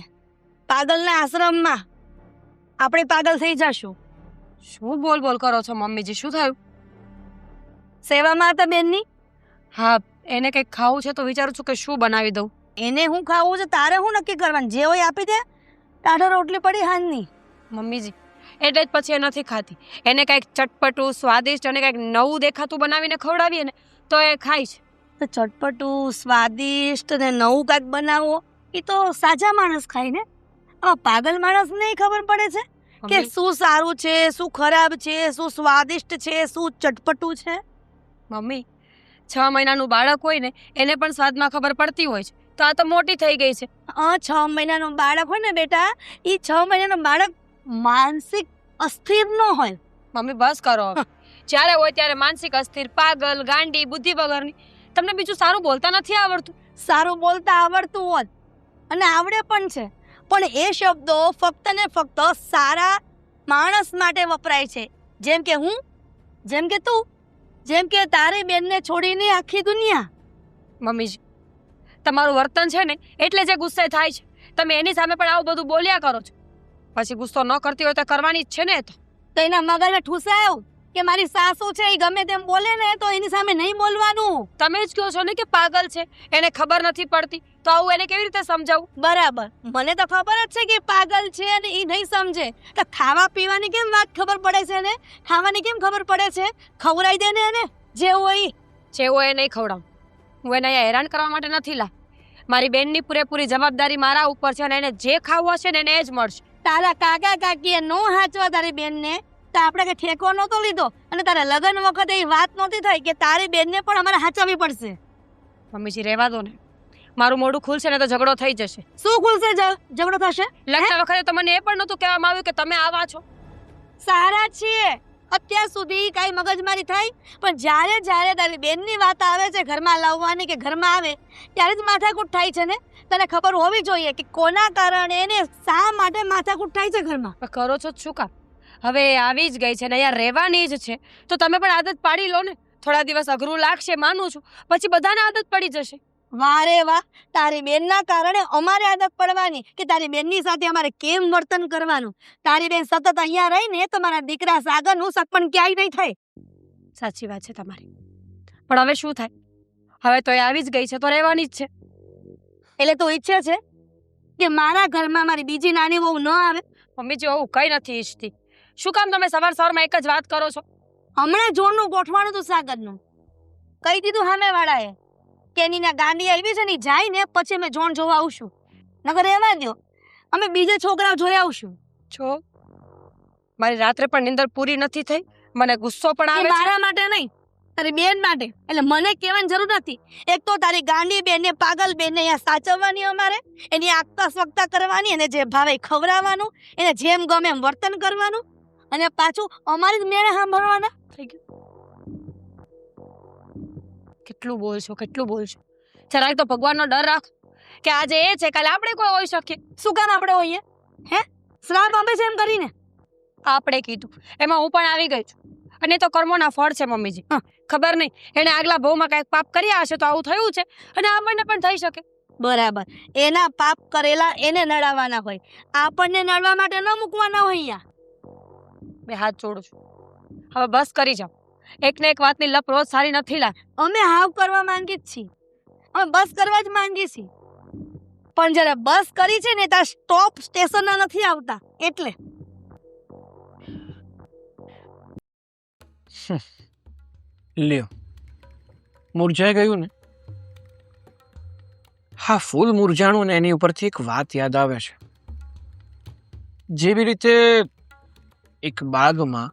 પાગલના આશ્રમમાં આપણે પાગલ થઈ જશું. શું બોલ બોલ કરો છો મમ્મીજી? શું થયું? સેવામાં હતા બેનની. હા, એને કંઈક ખાવું છે તો વિચારું છું કે શું બનાવી દઉં. એને હું ખાવું છે તારે હું નક્કી કરવાનું? જે હોય આપી દે. ટાઢો રોટલી પડી હાંજની. મમ્મીજી એટલે જ પછી એ નથી ખાતી. એને કંઈક ચટપટું, સ્વાદિષ્ટ અને કંઈક નવું દેખાતું બનાવીને ખવડાવીએ ને તો એ ખાય છે. તો ચટપટું, સ્વાદિષ્ટ ને નવું કાંઈક બનાવો એ તો સાજા માણસ ખાય ને. આમાં પાગલ માણસ નહીં ખબર પડે છે કે મમ્મી- શું સારું છે, શું ખરાબ છે, શું સ્વાદિષ્ટ છે, શું ચટપટું છે. મમ્મી, 6 મહિનાનું બાળક હોય ને એને પણ સ્વાદમાં ખબર પડતી હોય છે, તો આ તો મોટી થઈ ગઈ છે. 6 મહિનાનું બાળક હોય ને બેટા, એ 6 મહિનાનું બાળક માનસિક અસ્થિર ન હોય. મમ્મી બસ કરો હવે. જ્યારે હોય ત્યારે માનસિક અસ્થિર, પાગલ, ગાંડી, બુદ્ધિ વગરની. તમને બીજું સારું બોલતા નથી આવડતું? સારું બોલતા આવડતું હોત અને આવડે પણ છે, પણ એ શબ્દો ફક્ત ને ફક્ત સારા માણસ માટે વપરાય છે. જેમ કે હું, જેમ કે તું. જેમ કે તારી બેનને છોડીને આખી દુનિયા. મમ્મીજી તમારું વર્તન છે ને એટલે જે ગુસ્સે થાય છે. તમે એની સામે પણ આવું બધું બોલ્યા કરો છો. પછી ગુસ્સો ન કરતી હોય તો કરવાની જ છે ને. તો એના મગજમાં ઠૂસાયું કે મારી સાસુ છે એ ગમે તેમ બોલે ને તો એની સામે નહીં બોલવાનું. તમે જ કહો છો ને કે પાગલ છે, એને ખબર નથી પડતી, તો આવું એને કેવી રીતે સમજાવું? બરાબર, મને તો ખબર જ છે કે પાગલ છે અને એ નહીં સમજે. તો ખાવા પીવાની કેમ વાત ખબર પડે છે ને? ખાવાની કેમ ખબર પડે છે? ખવડાવી દે ને એને જે હોય. જેવો એ નહીં ખવડાવું. હું એને અહીંયા હેરાન કરવા માટે નથી લા. મારી બેનની પૂરેપૂરી જવાબદારી મારા ઉપર છે અને એને જે ખાવું હશે ને એને એ જ મળશે. તારા કાકા કાકીએ નો હાચવા તારી બેનને તો આપણે કે ઠેકો નહોતો લીધો અને તારા લગ્ન વખતે એ વાત નહોતી થઈ કે તારી બેનને પણ અમારે હાચવવી પડશે. મમ્મીજી રહેવા દો ને, મારું મોઢું ખુલશે ને તો ઝઘડો થઈ જશે. શું ખુલશે? ઝઘડો થશે? લગ્ન વખતે તો મને એ પણ નહોતું કહેવામાં આવ્યું કે તમે આવા છો. સારા છીએ અત્યાર સુધી કાંઈ મગજમારી થઈ, પણ જ્યારે જ્યારે તારી બેનની વાત આવે છે ઘરમાં લાવવાની કે ઘરમાં આવે ત્યારે જ માથાકૂટ થાય છે ને. તને ખબર હોવી જોઈએ કે કોના કારણે એને શા માટે માથાકૂટ થાય છે ઘરમાં. પણ કરો છો જ શું કામ? હવે એ આવી જ ગઈ છે ને અહીંયા રહેવાની જ છે, તો તમે પણ આદત પાડી લો ને. થોડા દિવસ અઘરું લાગશે માનું છું, પછી બધાને આદત પડી જશે. વારે વાહ, તારી બેનના કારણે અમારે આદત પડવાની કે તારી બેનની સાથે અમારે કેમ વર્તન કરવાનું. તારી બેન સતત અહીંયા રહીને તો મારા દીકરા સાગરનું સપન ક્યાંય નહીં થાય. સાચી વાત છે તમારી, પણ હવે શું થાય? હવે તો એ આવી જ ગઈ છે તો રહેવાની જ છે. એટલે તું ઈચ્છે છે કે મારા ઘરમાં મારી બીજી નાની વહુ ન આવે? મમ્મીજી હું કંઈ નથી ઈચ્છતી. શું કામ તમે સવાર સવારમાં એક જ વાત કરો છો? હમણાં જોરનું ગોઠવાનું તું સાગરનું કહી દીધું સામે વાળાએ કે એની ના ગાંડી આવી છે ને ઈ જાય ને પછી અમે જોણ જોવા આવશું. નકર રહેવા દો, અમે બીજે છોકરાઓ જોઈ આવશું. છો મારી રાત્રે પણ નિંદર પૂરી નથી થઈ, મને ગુસ્સો પણ એ આવે છે. મારા માટે નહીં, તારી બેન માટે. એટલે મને કહેવાની જરૂર નથી. એક તો તારી ગાંડી બેનને પાગલ બેનને અહીંયા સાચવવાની અમારે, એની આગતા સ્વગતા કરવાની, એને જે ભાવે ખવડાવવાનું, એને જેમ ગમે એમ વર્તન કરવાનું, અને પાછું અમારી જ મેળે સાંભળવાના. થઈ ગયું. કેટલું બોલશો, કેટલું બોલશો. જરાક તો ભગવાનનો ડર રાખ કે આજે એ છે કાલે આપણે કોઈ હોઈ શકીએ. શું કામ આપણે હોઈએ? હે, શ્રાપ આપે છે એમ કરીને? આપણે કીધું એમાં હું પણ આવી ગઈ છું, અને એ તો કર્મોના ફળ છે મમ્મીજી. ખબર નહીં એને આગલા ભાવમાં કાંઈક પાપ કર્યા હશે તો આવું થયું છે, અને આપણને પણ થઈ શકે. બરાબર, એના પાપ કરેલા એને નડાવવાના હોય, આપણને નડવા માટે ન મૂકવાના હોય. અહીંયા બે હાથ જોડું છું, હવે બસ કરી જાઓ. એકને એક વાતની લપ રોજ સારી નથી લાગ. અમે હાવ કરવા માંગી જ છીએ, અમે બસ કરવા જ માંગીએ છીએ, પણ જ્યારે બસ કરી છે ને ત્યાં સ્ટોપ સ્ટેશનના નથી આવતા એટલે. લ્યો, મુરઝાઈ ગયું ને? હા, ફૂલ મુરઝાણું ને એની ઉપરથી એક વાત યાદ આવે છે. જેવી રીતે એક બાગમાં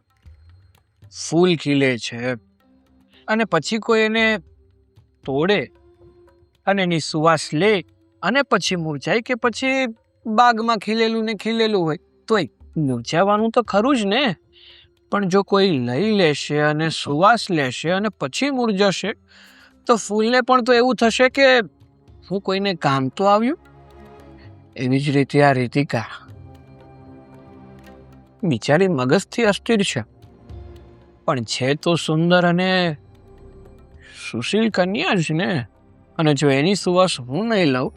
ફૂલ ખીલે છે અને પછી કોઈ એને તોડે અને એની સુવાસ લે અને પછી મુરઝાય, કે પછી બાગમાં ખીલેલું ને ખીલેલું હોય તોય મુરઝાવાનું તો ખરું જ ને. પણ જો કોઈ લઈ લેશે અને સુવાસ લેશે અને પછી મુરઝાશે તો ફૂલને પણ તો એવું થશે કે હું કોઈને કામ તો આવ્યું. એવી જ રીતે આ રીતિકા બિચારી મગજથી અસ્થિર છે, પણ છે તો સુંદર અને સુશીલ કન્યા જ ને. અને જો એની સુવાસ હું નહીં લઉં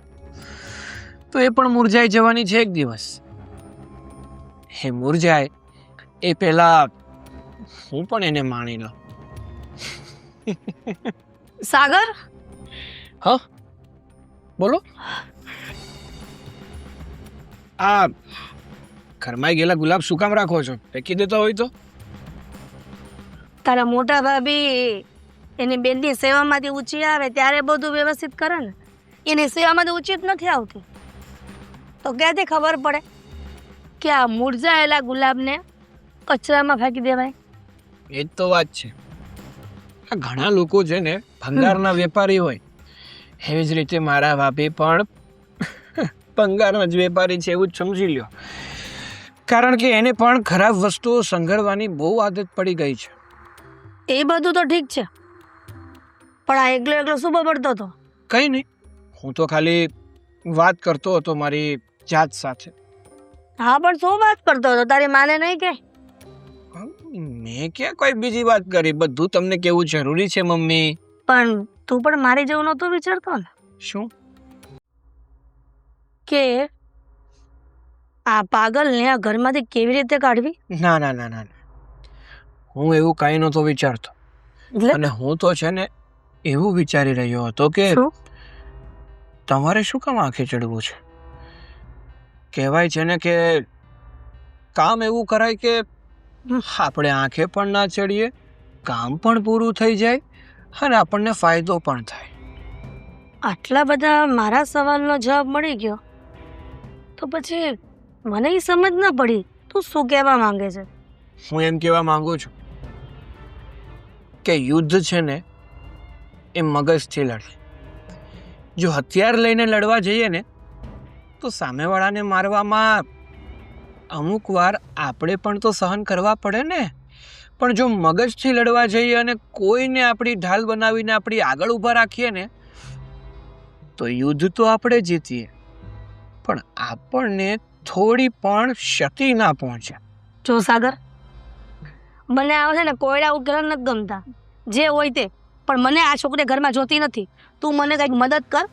તો એ પણ મુરઝાઈ જવાની છે એક દિવસ. એ મુરઝાય એ પહેલા હું પણ એને માણી લઉં. સાગર, હા બોલો. આ ઘરમાં ગયેલા ગુલાબ શું કામ રાખો છો? ફેંકી દેતો હોય તો? તારા મોટા ભાભી એની બેનની સેવામાંથી ઊંચી આવે ત્યારે બધું વ્યવસ્થિત કરે ને, એની સેવામાંથી ઊંચી જ નથી આવતી તો ક્યાંથી ખબર પડે કે આ મુરઝાયેલા ગુલાબને કચરામાં ફેંકી દેવાય? એ જ તો વાત છે. આ ઘણા લોકો છે ને ભંગારના વેપારી હોય, એવી જ રીતે મારા ભાભી પણ ભંગારના જ વેપારી છે એવું જ સમજી લ્યો. કારણ કે એને પણ ખરાબ વસ્તુઓ સંઘરવાની બહુ આદત પડી ગઈ છે. એ બધું તો ઠીક છે, પણ આ એકલો એકલો શું બબડતો હતો? કંઈ નહીં, હું તો ખાલી વાત કરતો હતો મારી જાત સાથે. હા, પણ શું વાત કરતો હતો? તારી માને નહીં કે? મેં ક્યાં કોઈ બીજી વાત કરી, બધું તમને કેવું જરૂરી છે મમ્મી. પણ તું પણ મારી જેવું નહોતો વિચારતો ને શું? કે આ પાગલને આ ઘરમાંથી કેવી રીતે કાઢવી? ના ના ના ના ના. હું એવું કાંઈ નહોતો વિચારતો. એટલે અને હું તો છે ને એવું વિચારી રહ્યો હતો કે શું? તમારે શું કામ આંખે ચડવું છે? કહેવાય છે ને કે કામ એવું કરાય કે આપણે આંખે પણ ના ચડીએ, કામ પણ પૂરું થઈ જાય અને આપણને ફાયદો પણ થાય. આટલા બધા મારા સવાલનો જવાબ મળી ગયો તો પછી મને ઈ સમજ ન પડી તું શું કહેવા માંગે છે. હું એમ કહેવા માંગુ છું કે યુદ્ધ છે ને એ મગજથી લડે. જો હથિયાર લઈને લડવા જઈએ ને તો સામેવાળાને મારવામાં અમુક વાર આપણે પણ તો સહન કરવા પડે ને. પણ જો મગજથી લડવા જઈએ અને કોઈને આપણી ઢાલ બનાવીને આપણી આગળ ઊભા રાખીએ ને તો યુદ્ધ તો આપણે જીતીએ, પણ આપણને થોડી પણ ક્ષતિ ના પહોંચે. જો સાગર, મને આવે છે ને કોયડા ઉકેલા નથી ગમતા, જે હોય તે, પણ મને આ છોકરી ઘરમાં જોતી નથી. તું મને કંઈક મદદ કર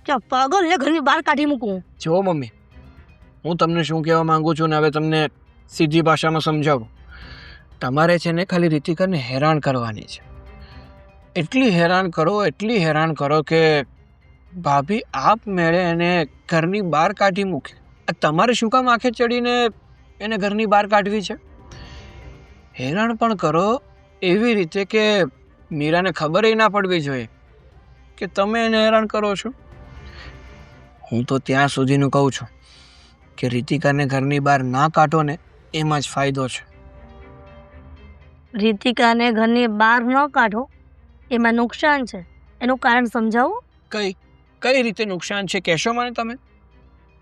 કે આ પાગલને ઘરની બહાર કાઢી મૂકું. જો મમ્મી, હું તમને શું કહેવા માંગુ છું ને હવે તમને સીધી ભાષામાં સમજાવું. તમારે છે ને ખાલી રીતિકાને હેરાન કરવાની છે. એટલી હેરાન કરો કે ભાભી આપમેળે એને ઘરની બહાર કાઢી મૂકે. તમારે શું કામ આંખે ચડીને એને ઘરની બહાર કાઢવી છે? હેરાન પણ કરો એવી રીતે કે મીરાને ખબર ના પડવી જોઈએ કે તમે એને હેરાન કરો છો. હું તો ત્યાં સુધીનું કહું છું કે રીતિકાને ઘરની બહાર ના કાઢો ને એમાં જ ફાયદો છે. રીતિકાને ઘરની બહાર ન કાઢો એમાં નુકસાન છે, એનું કારણ સમજાવું. કઈ રીતે નુકસાન છે કહેશો મને તમે?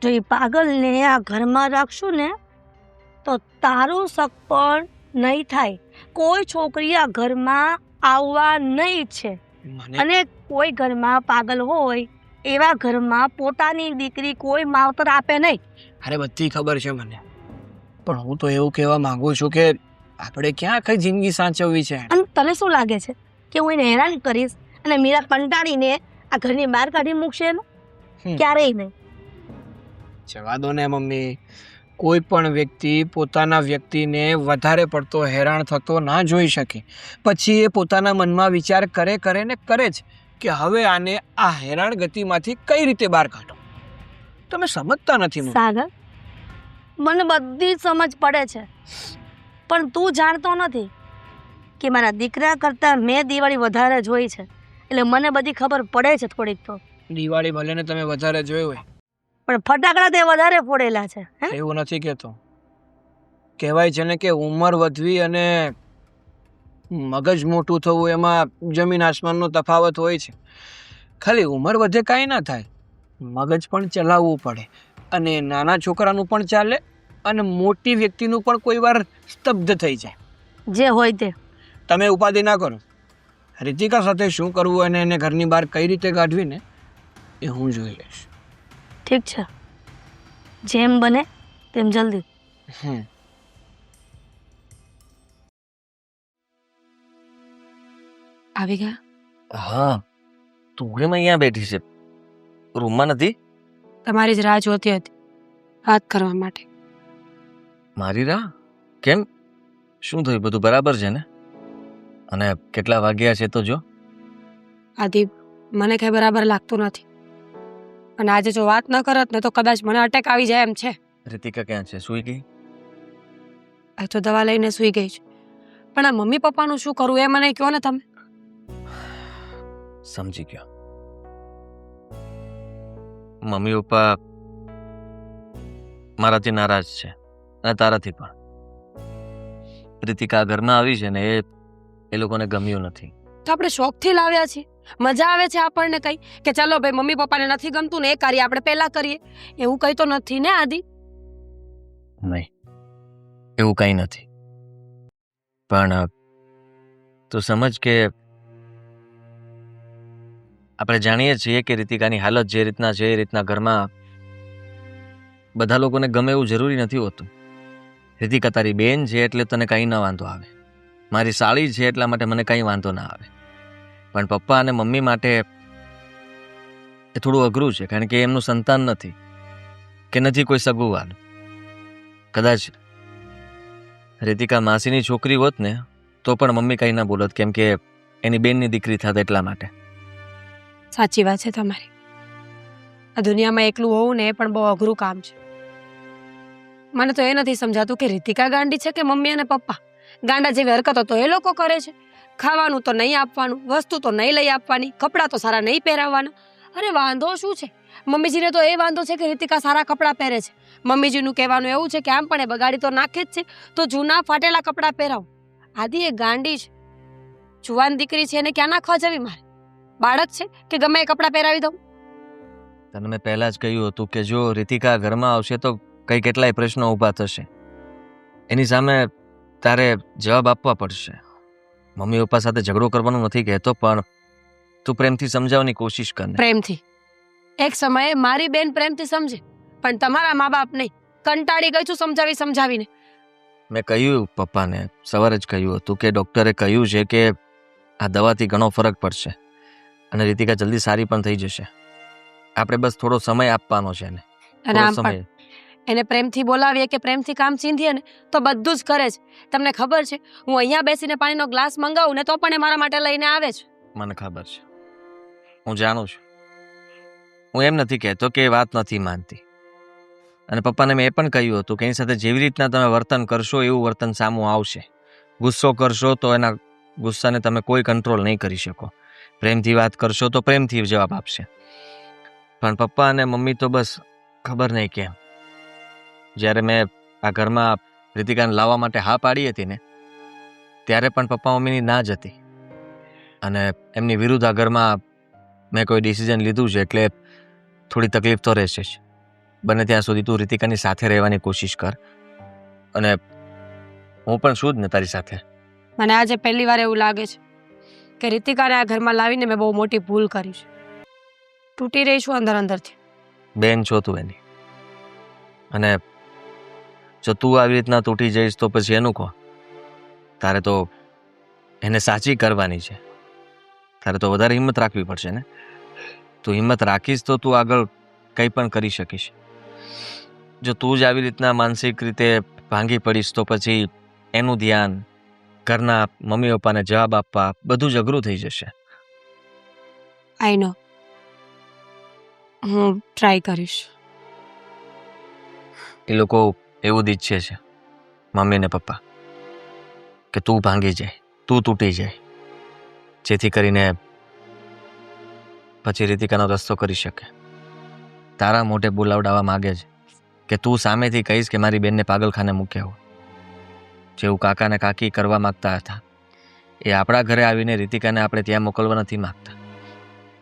જો એ પાગલને આ ઘરમાં રાખશું ને તો તારું શક પણ નહીં થાય. કોઈ છોકરી આ ઘરમાં આવવા નહીં છે. મને અને કોઈ ઘરમાં પાગલ હોય એવા ઘરમાં પોતાની દીકરી કોઈ માવતર આપે નહીં. અરે બધી ખબર છે મને, પણ હું તો એવું કહેવા માંગુ છું કે આપણે ક્યાં કઈ જિંદગી સાચવવી છે. અને તને શું લાગે છે કે હું એને હેરાન કરીશ અને મીરા કંટાળીને આ ઘરની બહાર કાઢી મૂકશે એનું? ક્યારેય નહીં. જવા દો ને મમ્મી, કોઈ પણ વ્યક્તિ પોતાના વ્યક્તિને વધારે પડતો હેરાન થતો ના જોઈ શકે. પછી એ પોતાના મનમાં વિચાર કરે જ કે હવે આને આ હેરાન ગતિમાંથી કઈ રીતે બહાર કાઢો. તમે સમજતા નથી મમ્મી. સાગર, મને બધી જ સમજ પડે છે, પણ તું જાણતો નથી કે મારા દીકરા કરતાં મેં દિવાળી વધારે જોઈ છે, એટલે મને બધી ખબર પડે છે થોડીક તો. દિવાળી ભલે ને તમે વધારે જોયું હોય, પણ ફટાકડા તે વધારે ફોડેલા છે. હે? એવું નથી કહેતો. કહેવાય છે ને કે ઉંમર વધવી અને મગજ મોટું થવું એમાં જમીન આસમાનનો તફાવત હોય છે. ખાલી ઉંમર વધે કાંઈ ના થાય, મગજ પણ ચલાવવું પડે. અને નાના છોકરાનું પણ ચાલે અને મોટી વ્યક્તિનું પણ કોઈ વાર સ્તબ્ધ થઈ જાય. જે હોય તે. તમે ઉપાધિ ના કરો. રીતિકા સાથે શું કરવું અને એને ઘરની બહાર કઈ રીતે કાઢવી ને એ હું જોઈ લઈશ. ઠીક છે, જેમ બને તેમ જલ્દી. આવી ગયા? હા, તું કેમ અહીંયા બેઠી છે? રૂમમાં નથી? તમારી જ રાહ જોતી હતી વાત કરવા માટે. મારી રાહ? કેમ? શું થયું? બધું બરાબર છે ને? અને કેટલા વાગ્યા છે તો જો. આદિ, મને કઈ બરાબર લાગતું નથી, અને આજે જો વાત ન કરત ને તો કદાચ મને અટેક આવી જાય એમ છે. રીતિકા ક્યાં છે? સૂઈ ગઈ? એ તો દવા લઈને સૂઈ ગઈ છે, પણ આ મમ્મી પપ્પાનું શું કરવું એ મને કહો ને તમે. સમજી ગયો. મમ્મી પપ્પા મારાથી નારાજ છે અને તારાથી પણ. રીતિકા ઘરમાં આવી છે ને એ લોકોને ગમ્યું નથી. તો આપણે શોખથી લાવ્યા છીએ, મજા આવે છે આપણને કઈ કે ચાલો ભાઈ મમ્મી પપ્પાને નથી ગમતું ને એ કાર્ય આપણે પહેલા કરીએ, એવું કઈ તો નથી ને આદિ? નહીં, એવું કંઈ નથી. પણ તું સમજ કે આપણે જાણીએ છીએ કે રીતિકાની હાલત જે રીતના છે એ રીતના ઘરમાં બધા લોકોને ગમે એવું જરૂરી નથી હોતું. રીતિકા તારી બેન છે એટલે તને કંઈ ન વાંધો આવે, મારી સાળી છે એટલા માટે મને કંઈ વાંધો ના આવે, પણ પપ્પા અને મમ્મી માટે એ થોડું અઘરું છે, કારણ કે એમનું સંતાન નથી કે નથી કોઈ સગું વાલું. કદાચ રીતિકા માસીની છોકરી હોત ને તો પણ મમ્મી કંઈ ના બોલત, કેમ કે એની બેનની દીકરી થાત એટલા માટે. સાચી વાત છે તમારી. આ દુનિયામાં એકલું હોવું ને એ પણ બહુ અઘરું કામ છે. મને તો એ નથી સમજાતું કે રીતિકા ગાંડી છે કે મમ્મી અને પપ્પા. ગાંડા જેવી હરકતો તો એ લોકો કરે છે. ખાવાનું તો નહીં આપવાનું, વસ્તુ તો નહીં લઈ આપવાની, કપડાં તો સારા નહીં પહેરાવવાના. અરે વાંધો શું છે? મમ્મીજીને તો એ વાંધો છે કે રીતિકા સારા કપડાં પહેરે છે. મમ્મીજીનું કહેવાનું એવું છે કે આમ પણ એ બગાડી તો નાખે જ છે, તો જૂના ફાટેલા કપડાં પહેરાવો. આદિ એ ગાંડી છે. જુવાન દીકરી છે એને ક્યાં નાખવા જવી મારે? બાળક છે કે ગમે એ કપડાં પહેરાવી દઉં? તને મેં પહેલાં જ કહ્યું હતું કે જો રીતિકા ઘરમાં આવશે તો કંઈ કેટલાય પ્રશ્નો ઊભા થશે. એની સામે તારે જવાબ આપવા પડશે. મમ્મી પપ્પા સાથે ઝઘડો કરવાનું નથી કહેતો, પણ તું પ્રેમથી સમજાવવાની કોશિશ કર. પ્રેમથી એક સમયે મારી બેન પ્રેમથી સમજે, પણ તમારા મા બાપ નહીં. કંટાળી ગઈ છું સમજાવીને. મેં કહ્યું પપ્પાને, સવારે જ કહ્યું હતું કે ડૉક્ટરે કહ્યું છે કે આ દવાથી ઘણો ફરક પડશે અને રીતિકા જલ્દી સારી પણ થઈ જશે. આપણે બસ થોડો સમય આપવાનો છે એને. અને આમ પણ એને પ્રેમથી બોલાવીએ કે પ્રેમથી કામ ચીંધીએ ને તો બધું જ કરે છે. તમને ખબર છે, હું અહીંયા બેસીને પાણીનો ગ્લાસ મંગાવું ને તો પણ એ મારા માટે લઈને આવે છે. મને ખબર છે, હું જાણું છું. હું એમ નથી કહેતો કે એ વાત નથી માનતી. અને પપ્પાને મેં એ પણ કહ્યું હતું કે એની સાથે જેવી રીતના તમે વર્તન કરશો એવું વર્તન સામું આવશે. ગુસ્સો કરશો તો એના ગુસ્સાને તમે કોઈ કંટ્રોલ નહીં કરી શકો. પ્રેમથી વાત કરશો તો પ્રેમથી જવાબ આપશે. પણ પપ્પા અને મમ્મી તો બસ ખબર નહીં કેમ, જ્યારે મેં આ ઘરમાં રીતિકાને લાવવા માટે હા પાડી હતી ને ત્યારે પણ પપ્પા મમ્મીની ના જ હતી. અને એમની વિરુદ્ધ આ ઘરમાં મેં કોઈ ડિસિઝન લીધું છે, એટલે થોડી તકલીફ તો રહેશે જ. બને ત્યાં સુધી તું રીતિકાની સાથે રહેવાની કોશિશ કર, અને હું પણ છું જ ને તારી સાથે. મને આજે પહેલી વાર એવું લાગે છે કે રીતિકાને આ ઘરમાં લાવીને મેં બહુ મોટી ભૂલ કરી છે. તૂટી રહી છું અંદરથી. બેન છો તું એની, અને જો તું આવી રીતના તૂટી જઈશ તો પછી એનું કહો. તારે તો એને સાચી કરવાની છે. તારે તો વધારે હિંમત રાખવી પડશે ને. તું હિંમત રાખીશ તો તું આગળ કંઈ પણ કરી શકીશ. જો તું જ આવી રીતના માનસિક રીતે ભાંગી પડીશ તો પછી એનું ધ્યાન, ઘરના મમ્મી પપ્પાને જવાબ આપવા, બધું જ અઘરું થઈ જશે. આઈ નો, હું ટ્રાય કરીશ. એ લોકો એવું જ ઈચ્છે છે, મમ્મી ને પપ્પા, કે તું ભાંગી જાય, તું તૂટી જાય, જેથી કરીને પછી રીતિકાનો રસ્તો કરી શકે. તારા મોઢે બોલાવડાવવા માગે છે કે તું સામેથી કહીશ કે મારી બેનને પાગલખાને મૂક્યા હોય. જેવું કાકા ને કાકી કરવા માંગતા હતા એ આપણા ઘરે આવીને રીતિકાને આપણે ત્યાં મોકલવા નથી માંગતા.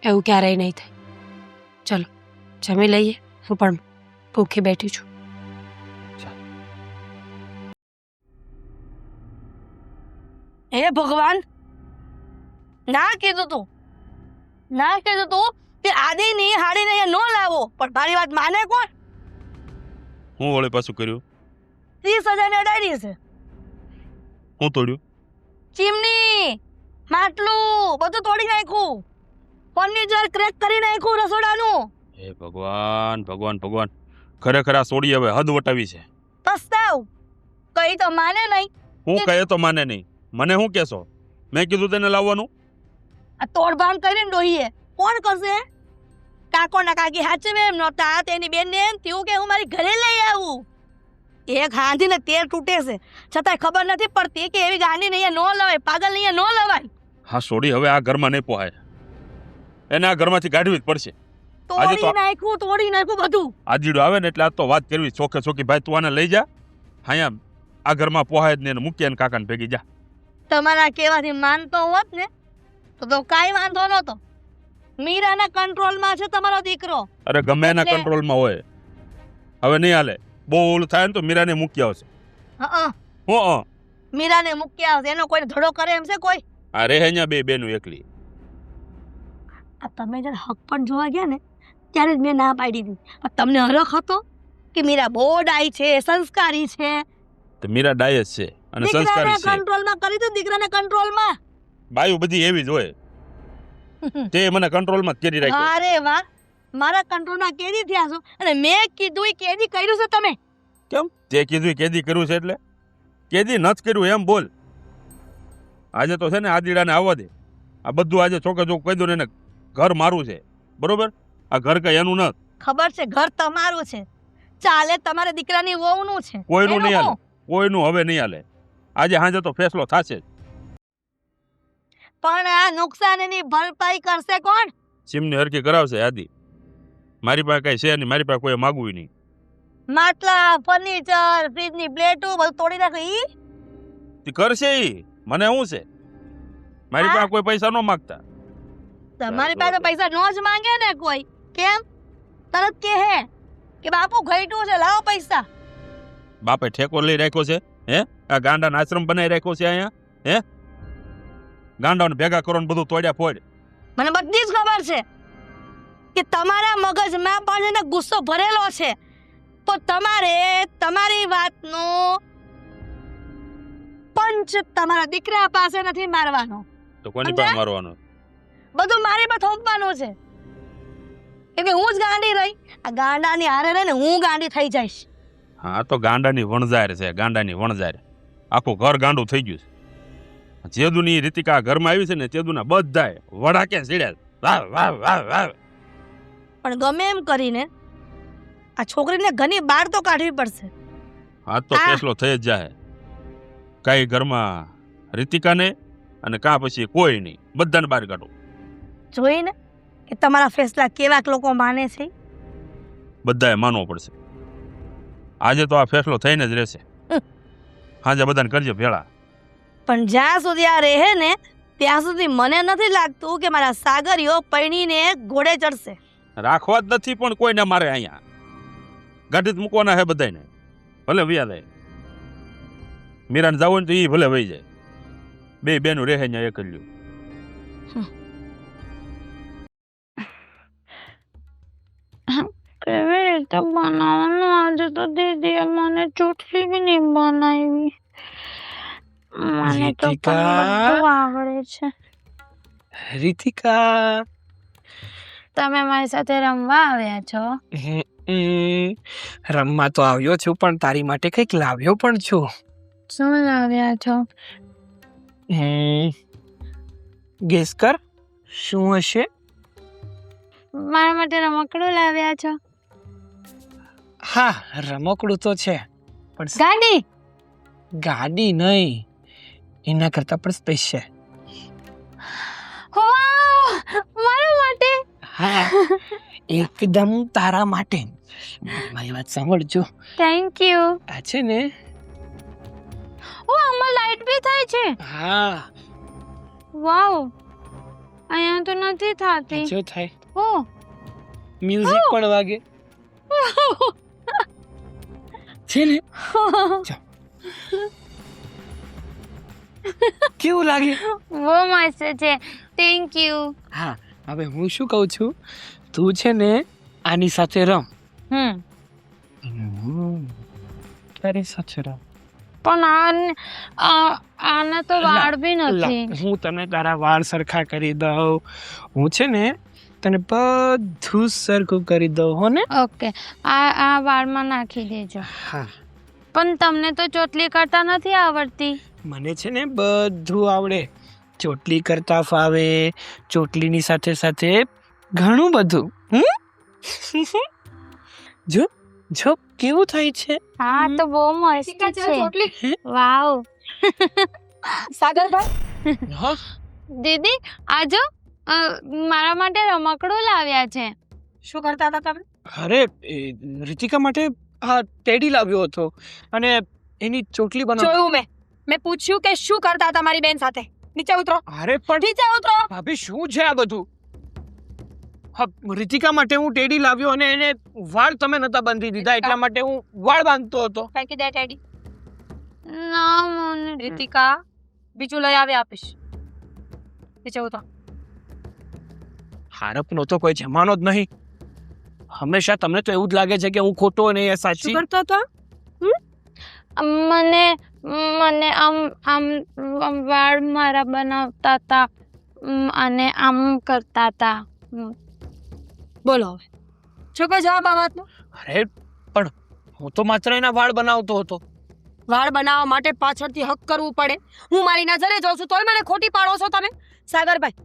એવું ક્યારેય નહીં થાય. ચલો જમી લઈએ, હું પણ ભૂખી બેઠી છું. હે ભગવાન, ના કીધું તું કે આદિની હાડીને અહીંયા ન લાવો, પણ મારી વાત માને કોણ? હું વળે પાછું કર્યું? 30,000 ની અડાડી છે. હું તોડ્યું? ચીમની, માટલું બધું તોડી નાખ્યું, ફર્નિચર ક્રેક કરી નાખ્યું રસોડાનું. હે ભગવાન ભગવાન ભગવાન, ખરેખર આ સોડી હવે હદ વટાવી છે. પસ્તાવ, કઈ તો માને નહીં. હું કહે તો માને નહીં, મને શું કહેશો? મેં કીધું તેને લાવવાનું. આ તોડભાન કરીને ડોહીએ કોણ કરશે? કાકો ના કાકી હાચવે એમ નહોતા, તેની બેન ને એમ થયું કે હું મારી ઘરે લઈ આવું. એક હાંધીને તેર તૂટે છે, છતાંય ખબર નથી પડતી કે એવી ગાંડી ને અહીંયા ન લવાય, પાગલ ને અહીંયા ન લવાય. હા સોડી હવે આ ઘરમાં નહીં પોહાય, એને આ ઘરમાંથી કાઢવી જ પડશે. તોડી નાખ્યું બધું. આજીડો આવે ને એટલે આજ તો વાત કરવી ચોખે ચોખી. ભાઈ તું આને લઈ જા, હા આ ઘરમાં પોહાય જ ને, એને મૂકી અને કાકાને ભેગી જા. તમારા કહેવાથી માનતો હોત ને તો કાંઈ વાંધો નહોતો. મીરાના કંટ્રોલમાં છે તમારો દીકરો. અરે ગમે એના કંટ્રોલમાં હોય, હવે નહીં હાલે. બહુ ઓલું થાય ને તો મીરાને મૂકી આવશે. મીરાને મૂકી આવશે, એનો કોઈ ધડો કરે એમ છે કોઈ? અરે અહીંયા બે બેનું એકલી. આ તમે જ્યારે હક પણ જોવા ગયા ને ત્યારે જ મેં ના પાડી દીધી. પણ તમને હરખ હતો કે મીરા બહુ ડાઈ છે, સંસ્કારી છે. તો મીરા ડાય જ છે અને દીકરાને સંસ્કારી છે. કંટ્રોલમાં કરી દો, દીકરાને કંટ્રોલમાં. બાયું બધી એવી જ હોય. તે મને કંટ્રોલમાં જ કરી રાખી. અરે વાહ, મારા કંટ્રોલમાં કેદી થયા છો અને મેં કીધું ઈ કેદી કર્યું છે તમે? કેમ તે કીધું ઈ કેદી કર્યું છે એટલે કેદી નથ કર્યું એમ બોલ. આજે તો છે ને આદિડાને આવવા દે. આ બધું આજે ચોકે ચોક કહી દો ને એને ઘર મારું છે, બરોબર? આ ઘર કઈ એનું નથી, ખબર છે ઘર તમારું છે, ચાલે તમારા દીકરાની વહુનું છે. કોઈનું એનું નહીં હાલે, હું? કોઈનું હવે નહીં હાલે. આજે સાંજે તો ફેસલો થશે જ. પણ આ નુકસાનીની ભરપાઈ કરશે કોણ? સિમની હરકી કરાવશે આદિ. મારી પાસે કઈ છે નહીં, મારી પાસે કોઈ માગવું નહીં. માટલા, ફર્નિચર, ફ્રીજની પ્લેટો બધું તોડી નાખે ઈ. તે કરશે ઈ, મને શું છે? મારી પાસે કોઈ પૈસા ન માગતા. તમારી પાસે પૈસા નો જ માંગે ને કોઈ. કેમ? તરત કહે કે બાપુ ઘટ્યું છે, લાવો પૈસા. બાપે ઠેકો લઈ રાખ્યો છે? હે? આ ગાંડાનો આશ્રમ બનાવી રાખ્યો છે અહીંયા? હે? ગાંડાઓને ભેગા કરો ને બધું તોડ્યા ફોડ. મને બધી જ ખબર છે કે તમારા મગજમાં પણ એને ગુસ્સો ભરેલો છે, તો તમારે તમારી વાતનો પંચ તમારા દીકરા પાસે નથી મારવાનો, તો કોની સમજ્યા? પાસે મારવાનો? બધું મારી પર થોપવાનું છે. કેમ કે હું જ ગાંડી રહી, આ ગાંડાની હારે રહીને હું ગાંડી થઈ જઈશ. હા તો ગાંડાની વણઝાર છે, ગાંડાની વણઝાર. આખું ઘર ગાંડું થઈ ગયું છે. જેદુની રીતિકા ઘરમાં આવી છે ને તેદુના બધાય વડાકે સીડ્યા. વાહ વાહ વાહ વાહ. પણ ગમે એમ કરીને આ છોકરીને ઘરની બહાર તો કાઢવી પડશે. આ તો આ. ફેસલો થઈ જ જાય. કાંઈ ઘરમાં રીતિકાને અને કાં પછી કોઈ નહીં, બધાને બહાર કાઢો. જોઈને કે તમારા ફેસલા કેવાક લોકો માને છે. બધાએ માનવો પડશે. આજે તો આ ફેસલો થઈને જ રહેશે. હાજે બધાને કરજો ભેળા. પણ જ્યાં સુધી આ રહે ને ત્યાં સુધી મને નથી લાગતું કે મારા સાગરીઓ પૈણીને ઘોડે ચડશે. રાખવા જ નથી પણ કોઈને મારે અહીંયા ગાડી જ મૂકવાના હે બધાને. ભલે વ્યા જાય. મીરાને જવું ને તો એ ભલે વહી જાય. બે બેનું રહે અહીંયા એક જ લ્યું. કેવી રીતે બનાવવાનું? આજે તો દીદીએ મને ચોટલી બી નહીં બનાવી. મને તો પણ રીતિકા. બધું આવડે છે. રીતિકા. તમે મારી સાથે રમવા આવ્યા છો? રમવા તો આવ્યો છું પણ તારી માટે કંઈક લાવ્યો પણ છું. શું લાવ્યા છો? ગેસ કર શું હશે? મારા માટે રમકડું લાવ્યા છો? હા, રમકડું તો છે પણ ગાડી? ગાડી નહીં, એના કરતા પણ સ્પેશિયલ. વાવ! મારા માટે? હા, એકદમ તારા માટે. મારી વાત સાંભળજો. Thank you. આ છે ને, ઓ આમાં લાઈટ બી થાય છે. હા વાવ! અહીંયા તો નથી થતી. જો થાય, ઓ મ્યુઝિક પણ વાગે છે ને. કેવું લાગે? બહુ મસ્ત છે. Thank you. હા, હવે હું શું કહું છું, તું છે ને આની સાથે રમ. તારી સાથે રમ. પણ આના તો વાળ બી નથી. હું તને તારા વાળ સરખા કરી દઉં. હું છે ને તને બધું સરખું કરી દઉં હો ને. ઓકે, આ વાળમાં નાખી દેજો. હા, પણ તમને તો ચોટલી કરતા નથી આવડતી. મને છે ને બધું આવડે. ચોટલી કરતા ફાવે, ચોટલીની સાથે સાથે ઘણું બધું. જો જો કેવું થાય છે. હા તો બહુ મસ્ત છે. વાવ! સાગરભાઈ, હા, દીદી આજો મારા માટે રમકડું લાવ્યા છે. શું કરતા હતા તમે? અરે રીતિકા માટે આ ટેડી લાવ્યો હતો અને એની ચોટલી બનાવ. જોયું મેં પૂછ્યું કે શું કરતા હતા મારી બેન સાથે. નીચે ઉતરો, અરે પણ નીચે ઉતરો. ભાભી શું છે આ બધું? હા, રીતિકા માટે હું ટેડી લાવ્યો અને એને વાળ તમે નતા બાંધી દીધા એટલા માટે હું વાળ બાંધતો હતો. ફેંકી દે ટેડી. ના મને રીતિકા, બીજું લઈ આવે આપીશ. નીચે ઉતરો. હારપનો તો કોઈ જમાનો જ નહીં. હંમેશા તમને તો એવું જ લાગે છે કે હું ખોટો અને એ સાચી. શું કરતા હતા? મને મને આમ આમ વાળ મારા બનાવતા હતા અને આમ કરતા હતા. બોલો હવે શું કોઈ જવાબ આ વાતનો? અરે પણ હું તો માત્ર એના વાળ બનાવતો હતો. વાળ બનાવવા માટે પાછળથી હક કરવું પડે. હું મારી નજરે જોઉં છું તોય મને ખોટી પાડો છો તમે. સાગરભાઈ,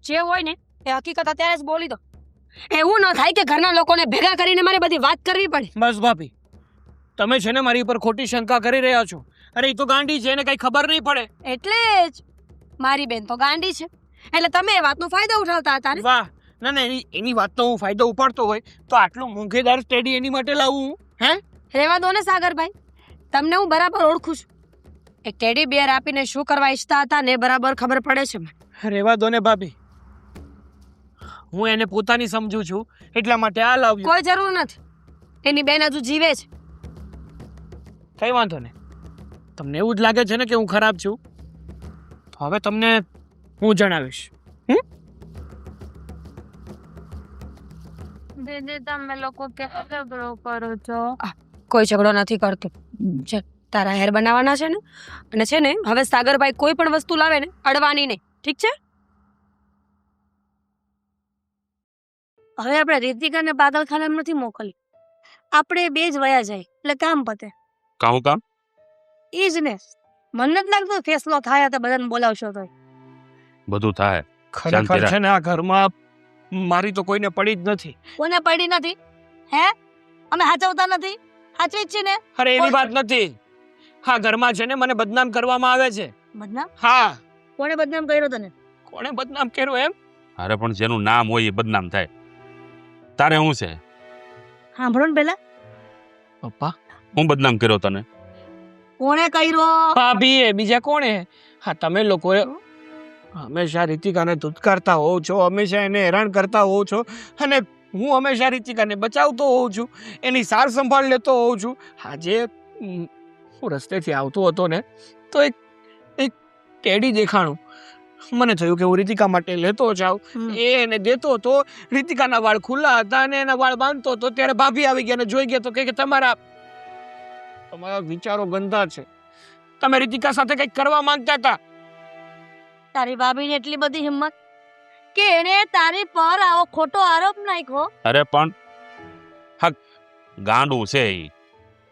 જે હોય ને એ હકીકત અત્યારે જ બોલી દો. એવું ન થાય કે ઘરના લોકોને ભેગા કરીને મારે બધી વાત કરવી પડે. બસ ભાભી, તમે છે ને મારી પર ખોટી શંકા કરી રહ્યા છો. અરે એ તો ગાંડી છે, એને કઈ ખબર નહીં પડે. એટલે જ મારી બેન તો ગાંડી છે એટલે તમે એ વાતનો ફાયદો ઉઠાવતા હતા ને. વાહ, ના ના, એની વાતનો હું ફાયદો ઉપાડતો હોય તો આટલું મોંઘેદાર સ્ટેડી એની માટે લાવું હું? હે, રહેવા દો ને સાગરભાઈ, તમને હું બરાબર ઓળખું છું. એક ટેડી બિયર આપીને શું કરવા ઈચ્છતા હતા ને બરાબર ખબર પડે છે મને. રહેવા દો ને ભાભી, હું એને પોતાની સમજુ છું એટલા માટે આ લાવ્યું. કોઈ જરૂર નથી. એની બેન હજુ જીવે છે. કઈ વાંધો ને, તમને એવું જ લાગે છે ને કે હું ખરાબ છું? તો હવે તમને હું જણાવીશ. દીદી તમે લોકો કેમ ઝઘડો કરો છો? કોઈ ઝઘડો નથી કરતો. છે તારા હેર બનાવવાના છે ને, અને છે ને હવે સાગરભાઈ કોઈ પણ વસ્તુ લાવે ને અડવાની નહીં, ઠીક છે? હવે આપણે રીતિકાને પાગલખાનામાં નથી મોકલી, આપણે બે જ વયા જાય એટલે કામ પતે. કામ ઈ જ ને, મને નથી લાગતું ફેસલો થાય તો બધાને બોલાવશો તો. બધું થાય. ખરેખર છે ને આ ઘરમાં મારી તો કોઈને પડી જ નથી. કોને પડી નથી? હે, અમે હાચવતા નથી? હાચવી જ છે ને. અરે એની વાત નથી. હા, ઘરમાં છે ને મને બદનામ કરવામાં આવે છે. બદનામ? હા. કોને બદનામ કર્યો તને? કોણે બદનામ કર્યો એમ? અરે પણ જેનું નામ હોય એ બદનામ થાય. તારે શું છે? સાંભળો ને પેલા, પપ્પા, હું બદનામ કર્યો તને? કોણે કર્યો? ભાભી એ બીજા કોણે? હા, તમે લોકો હંમેશા રીતિકાને ધુતકારતા હોવ છો, હંમેશા એને હેરાન કરતા હોવ છો, અને હું હંમેશા રીતિકાને બચાવતો હોઉં છું, એની સાર સંભાળ લેતો હોઉં છું. આજે હું રસ્તેથી આવતો હતો ને તો એક ટેડી દેખાણું. મને થયું કે હું રીતિકા માટે લેતો જાઉં. એ એને દેતો હતો. રીતિકાના વાળ ખુલ્લા હતા અને એના વાળ બાંધતો હતો ત્યારે ભાભી આવી ગયા અને જોઈ ગયા તો કે તમારા વિચારો ગંદા છે. તમે રીતિકા સાથે કંઈક કરવા માંગતા હતા. તારી ભાભીને એટલી બધી હિંમત કે એને તારી પર આવો ખોટો આરોપ નાખ્યો. અરે પણ હક ગાંડું છે ઈ.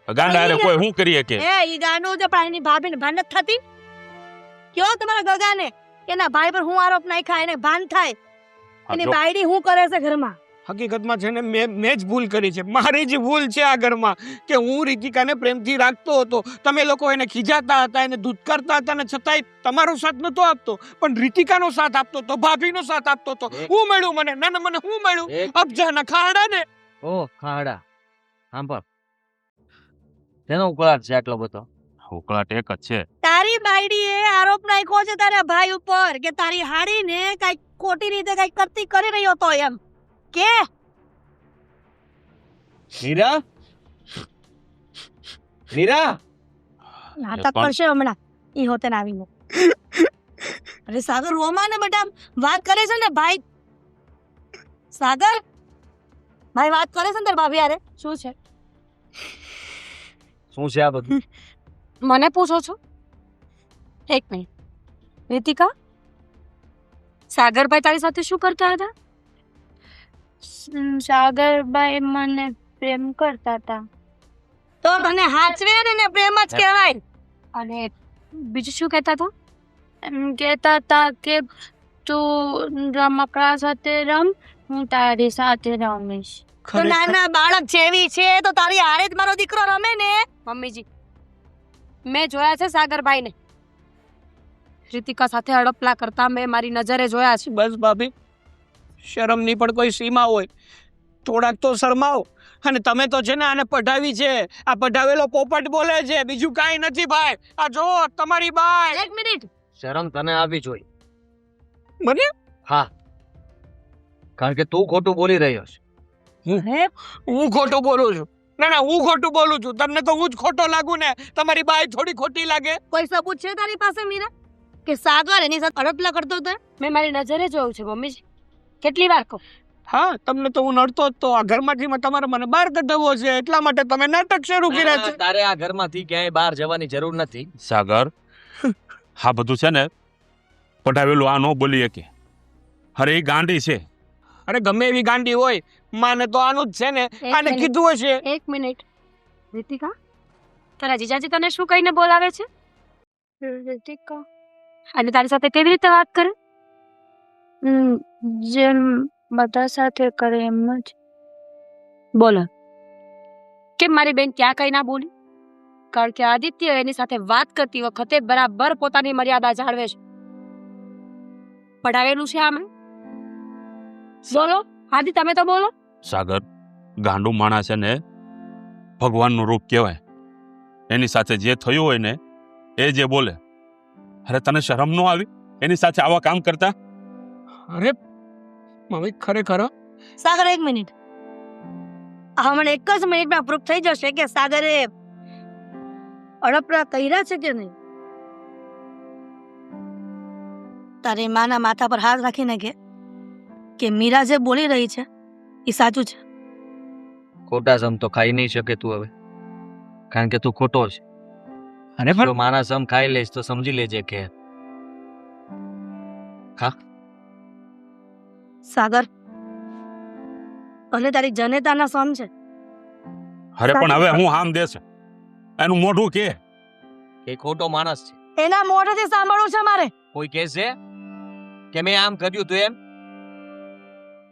ગાંડા અરે કોઈ શું કરીએ કે? એ ઈ ગાંડો છે પણ એની ભાભીને ભાન નથી થતી. કયો તમારા ગગાને એના ભાઈ પર હું આરોપ નાખ્યા એને ભાન થાય. એની બાયડી હું કરે છે ઘરમાં? હકીકતમાં છે ને મેં જ ભૂલ કરી છે. મારી જ ભૂલ છે આ ઘરમાં કે હું રીતિકાને પ્રેમથી રાખતો હતો. તમે લોકો એને ખીજાતા હતા, એને ધુતકારતા હતા, ને છતાંય તમારો સાથ નતો આપતો, પણ રીતિકાનો સાથ આપતો હતો, ભાભીનો સાથ આપતો હતો. હું મળ્યું મને? ના ના, મને હું મળ્યું? અબજાના ખાડા ને. ઓ ખાડા, સાંભળ, તેનો ઉકળાટ છે આટલો બધો? ઉકળાટ એક જ છે. તારી બાયડીએ આરોપ નાખ્યો છે તારા ભાઈ ઉપર કે તારી હાડીને કઈક ખોટી રીતે કઈક કરતી કરી રહ્યો તો એમ કે. મીરા, મીરા, નાટક કરશે હમણાં ઈ હોતે ને આવીને. અરે સાગર રોમા ને બેટા વાત કરે છે ને ભાઈ. સાગર ભાઈ વાત કરે છે ને તાર ભાભી યારે. શું છે? શું છે આ બધું? મને પૂછો છો? એક મિનિટ, રીતિકા, સાગરભાઈ તારી સાથે શું કરતા હતા? સાગરભાઈ મને પ્રેમ કરતા હતા. તો તને હાચવે ને પ્રેમ જ કહેવાય. અને બીજું શું કહેતા હતા? એમ કહેતા હતા કે તું રમકડા સાથે રમ, હું તારી સાથે રમીશ. તો નાના બાળક જેવી છે તો તારી હારે જ મારો દીકરો રમે ને. મમ્મીજી, મેં જોયા છે સાગરભાઈને રીતિકા સાથે હડપલા કરતા. મેં મારી નજરે જોયા છે. બસ ભાભી, શરમની પણ કોઈ સીમા હોય. થોડાક તો શરમાવો. અને તમે તો છે ને આને પઢાવી છે. આ પઢાવેલો પોપટ બોલે છે, બીજું કાંઈ નથી ભાઈ. આ જો તમારી બાઈ. એક મિનિટ, શરમ તને આવી જોઈએ. મને? હા, કારણ કે તું ખોટું બોલી રહ્યો છે. હું ખોટું બોલું છું? ના ના, હું ખોટું બોલું છું. તમને તો હું જ ખોટો લાગુ ને? તમારી બાઈ થોડી ખોટી લાગે? કોઈ સબૂત છે તારી પાસે મીરા કે સાગર એની સાથે હડપલા કરતો હતો? મેં મારી નજરે જોયું છે મમ્મીજી. કેટલી વાર કહું, હા તમને તો હું નડતો જ તો આ ઘરમાંથી તમારે મને બહાર કઢાવવો છે એટલા માટે તમે નાટક શરૂ કર્યા છે. તારે આ ઘરમાંથી ક્યાંય બહાર જવાની જરૂર નથી. સાગર હા બધું છે ને પટાવેલું આ ન બોલી શકે. અરે એ ગાંડી છે. અરે ગમે એવી ગાંડી હોય માને તો આનું જ છે ને આને મિનિટ. કીધું હશે. એક મિનિટ રીતિકા તારા જીજાજી તને શું કહીને બોલાવે છે? રીતિકા અને તારી સાથે કેવી રીતે વાત કરે? જેમ બધા સાથે કરે એમ જ. બોલો કેમ મારી બેન ક્યાં કઈ ના બોલી? કારણ કે આદિત્ય એની સાથે વાત કરતી વખતે બરાબર પોતાની મર્યાદા જાળવે છે. પડાવેલું છે આમે. બોલો આદિ તમે તો બોલો. સાગર ગાંડું માણસ છે ને ભગવાનનું રૂપ કહેવાય. એની સાથે જે થયું હોય ને એ જે બોલે. અરે તને શરમ ન આવી એની સાથે આવા કામ કરતા? અરે મમ્મી ખરેખર હો. સાગર એક મિનિટ હમણાં એક જ મિનિટમાં પ્રૂફ થઈ જશે કે સાગરે અડપડા કર્યા છે કે નહીં. તારી માના માથા પર હાથ રાખીને કે મીરા જે બોલી રહી છે એ સાચું છે. ખોટા સમ તો ખાઈ નહીં શકે તું હવે, કારણ કે તું ખોટો છે. અરે જો પણ માના સમ ખાઈ લઈશ તો સમજી લેજે કે સાગર ભલે તારી જનેતાના સમ છે. અરે પણ હવે હું આમ દેશે એનું મોઢું કે એ ખોટો માણસ છે. એના મોઢેથી સાંભળવું છે મારે. કોઈ કહેશે કે મેં આમ કર્યું તું એમ?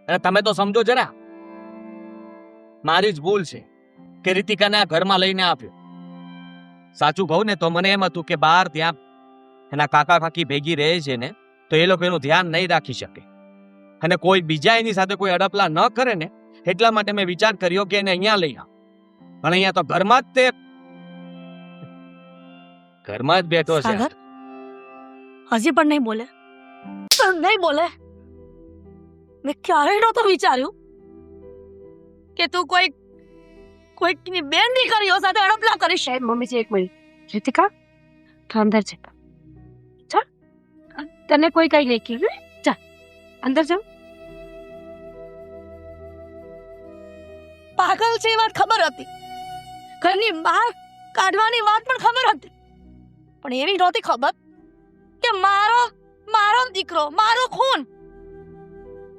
અરે તમે તો સમજો જરા, મારી જ ભૂલ છે કે રીતિકાને આ ઘરમાં લઈને આપ્યો. સાચું કહું ને તો મને એમ હતું કે બહાર ત્યાં એના કાકા કાકી ભેગી રહે છે ને તો એ લોકો એનું ધ્યાન નહીં રાખી શકે અને કોઈ બીજા એની સાથે કોઈ અડપલા ન કરે ને એટલા માટે મેં વિચાર કર્યો કે એને અહીંયા લઈ આવ. પણ અહીંયા તો ઘરમાં જ બેઠો છે. સાગર હજી પણ નહીં બોલે. નહીં બોલે. મેં ક્યારેય નહોતું વિચાર્યું કે તું કોઈકની બેન દીકરીઓ સાથે અડપલા કરીશ. મમ્મીજી એક મિનિટ. રીતિકા તું અંદર છે. ચાલ તને કોઈ કઈ નહીં કીધું. ચાલ અંદર જાઓ. પાગલ છે એ વાત ખબર હતી. ઘરની બહાર કાઢવાની વાત પણ ખબર હતી. પણ એવી નહોતી ખબર કે મારો દીકરો મારો ખૂન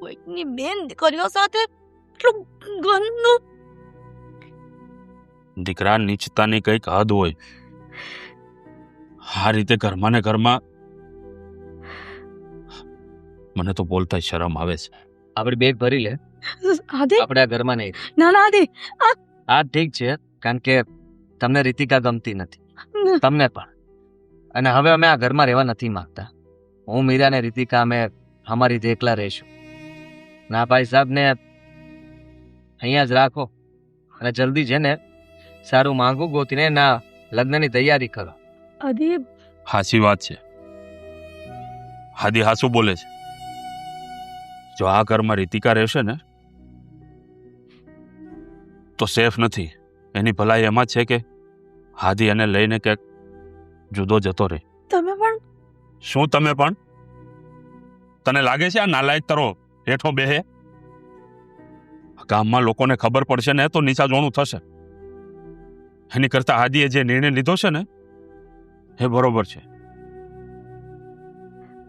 કોઈકની બેન દીકરીઓ સાથે એટલું ગંદુ. દીકરા નીચતાની કઈક હદ હોય. આ રીતે ઘરમાં ને ઘરમાં મને તો બોલતા શરમ આવે છે. આપણે બેગ ભરી લે, આદિ આપણે આ ઘરમાં નહીં. ના ના આદિ આ ઠીક છે કારણ કે તમને રીતિકા ગમતી નથી, તમને પણ. અને હવે અમે આ ઘરમાં રહેવા નથી માંગતા. હું મીરા ને રીતિકા અમે અમારી રીતે એકલા રહીશું. ના ભાઈ સાહેબ ને અહીંયા જ રાખો અને જલ્દી છે ને સારું માંગુ ગોતીને ના લગ્નની તૈયારી કરો. આદિ હાસી વાત છે. હાદી હાસુ બોલે છે. જો આ ઘરમાં રીતિકા રહેશે ને તો સેફ નથી. એની ભલાઈ એમાં જ છે કે હાદી એને લઈને ક્યાંક જુદો જતો રહે. તમે પણ શું તમે પણ? તને લાગે છે આ નાલાયક તરો હેઠો બેહે? ગામમાં લોકોને ખબર પડશે ને તો નીચા જોણું થશે. એની કરતા હાદીએ જે નિર્ણય લીધો છે ને એ બરોબર છે.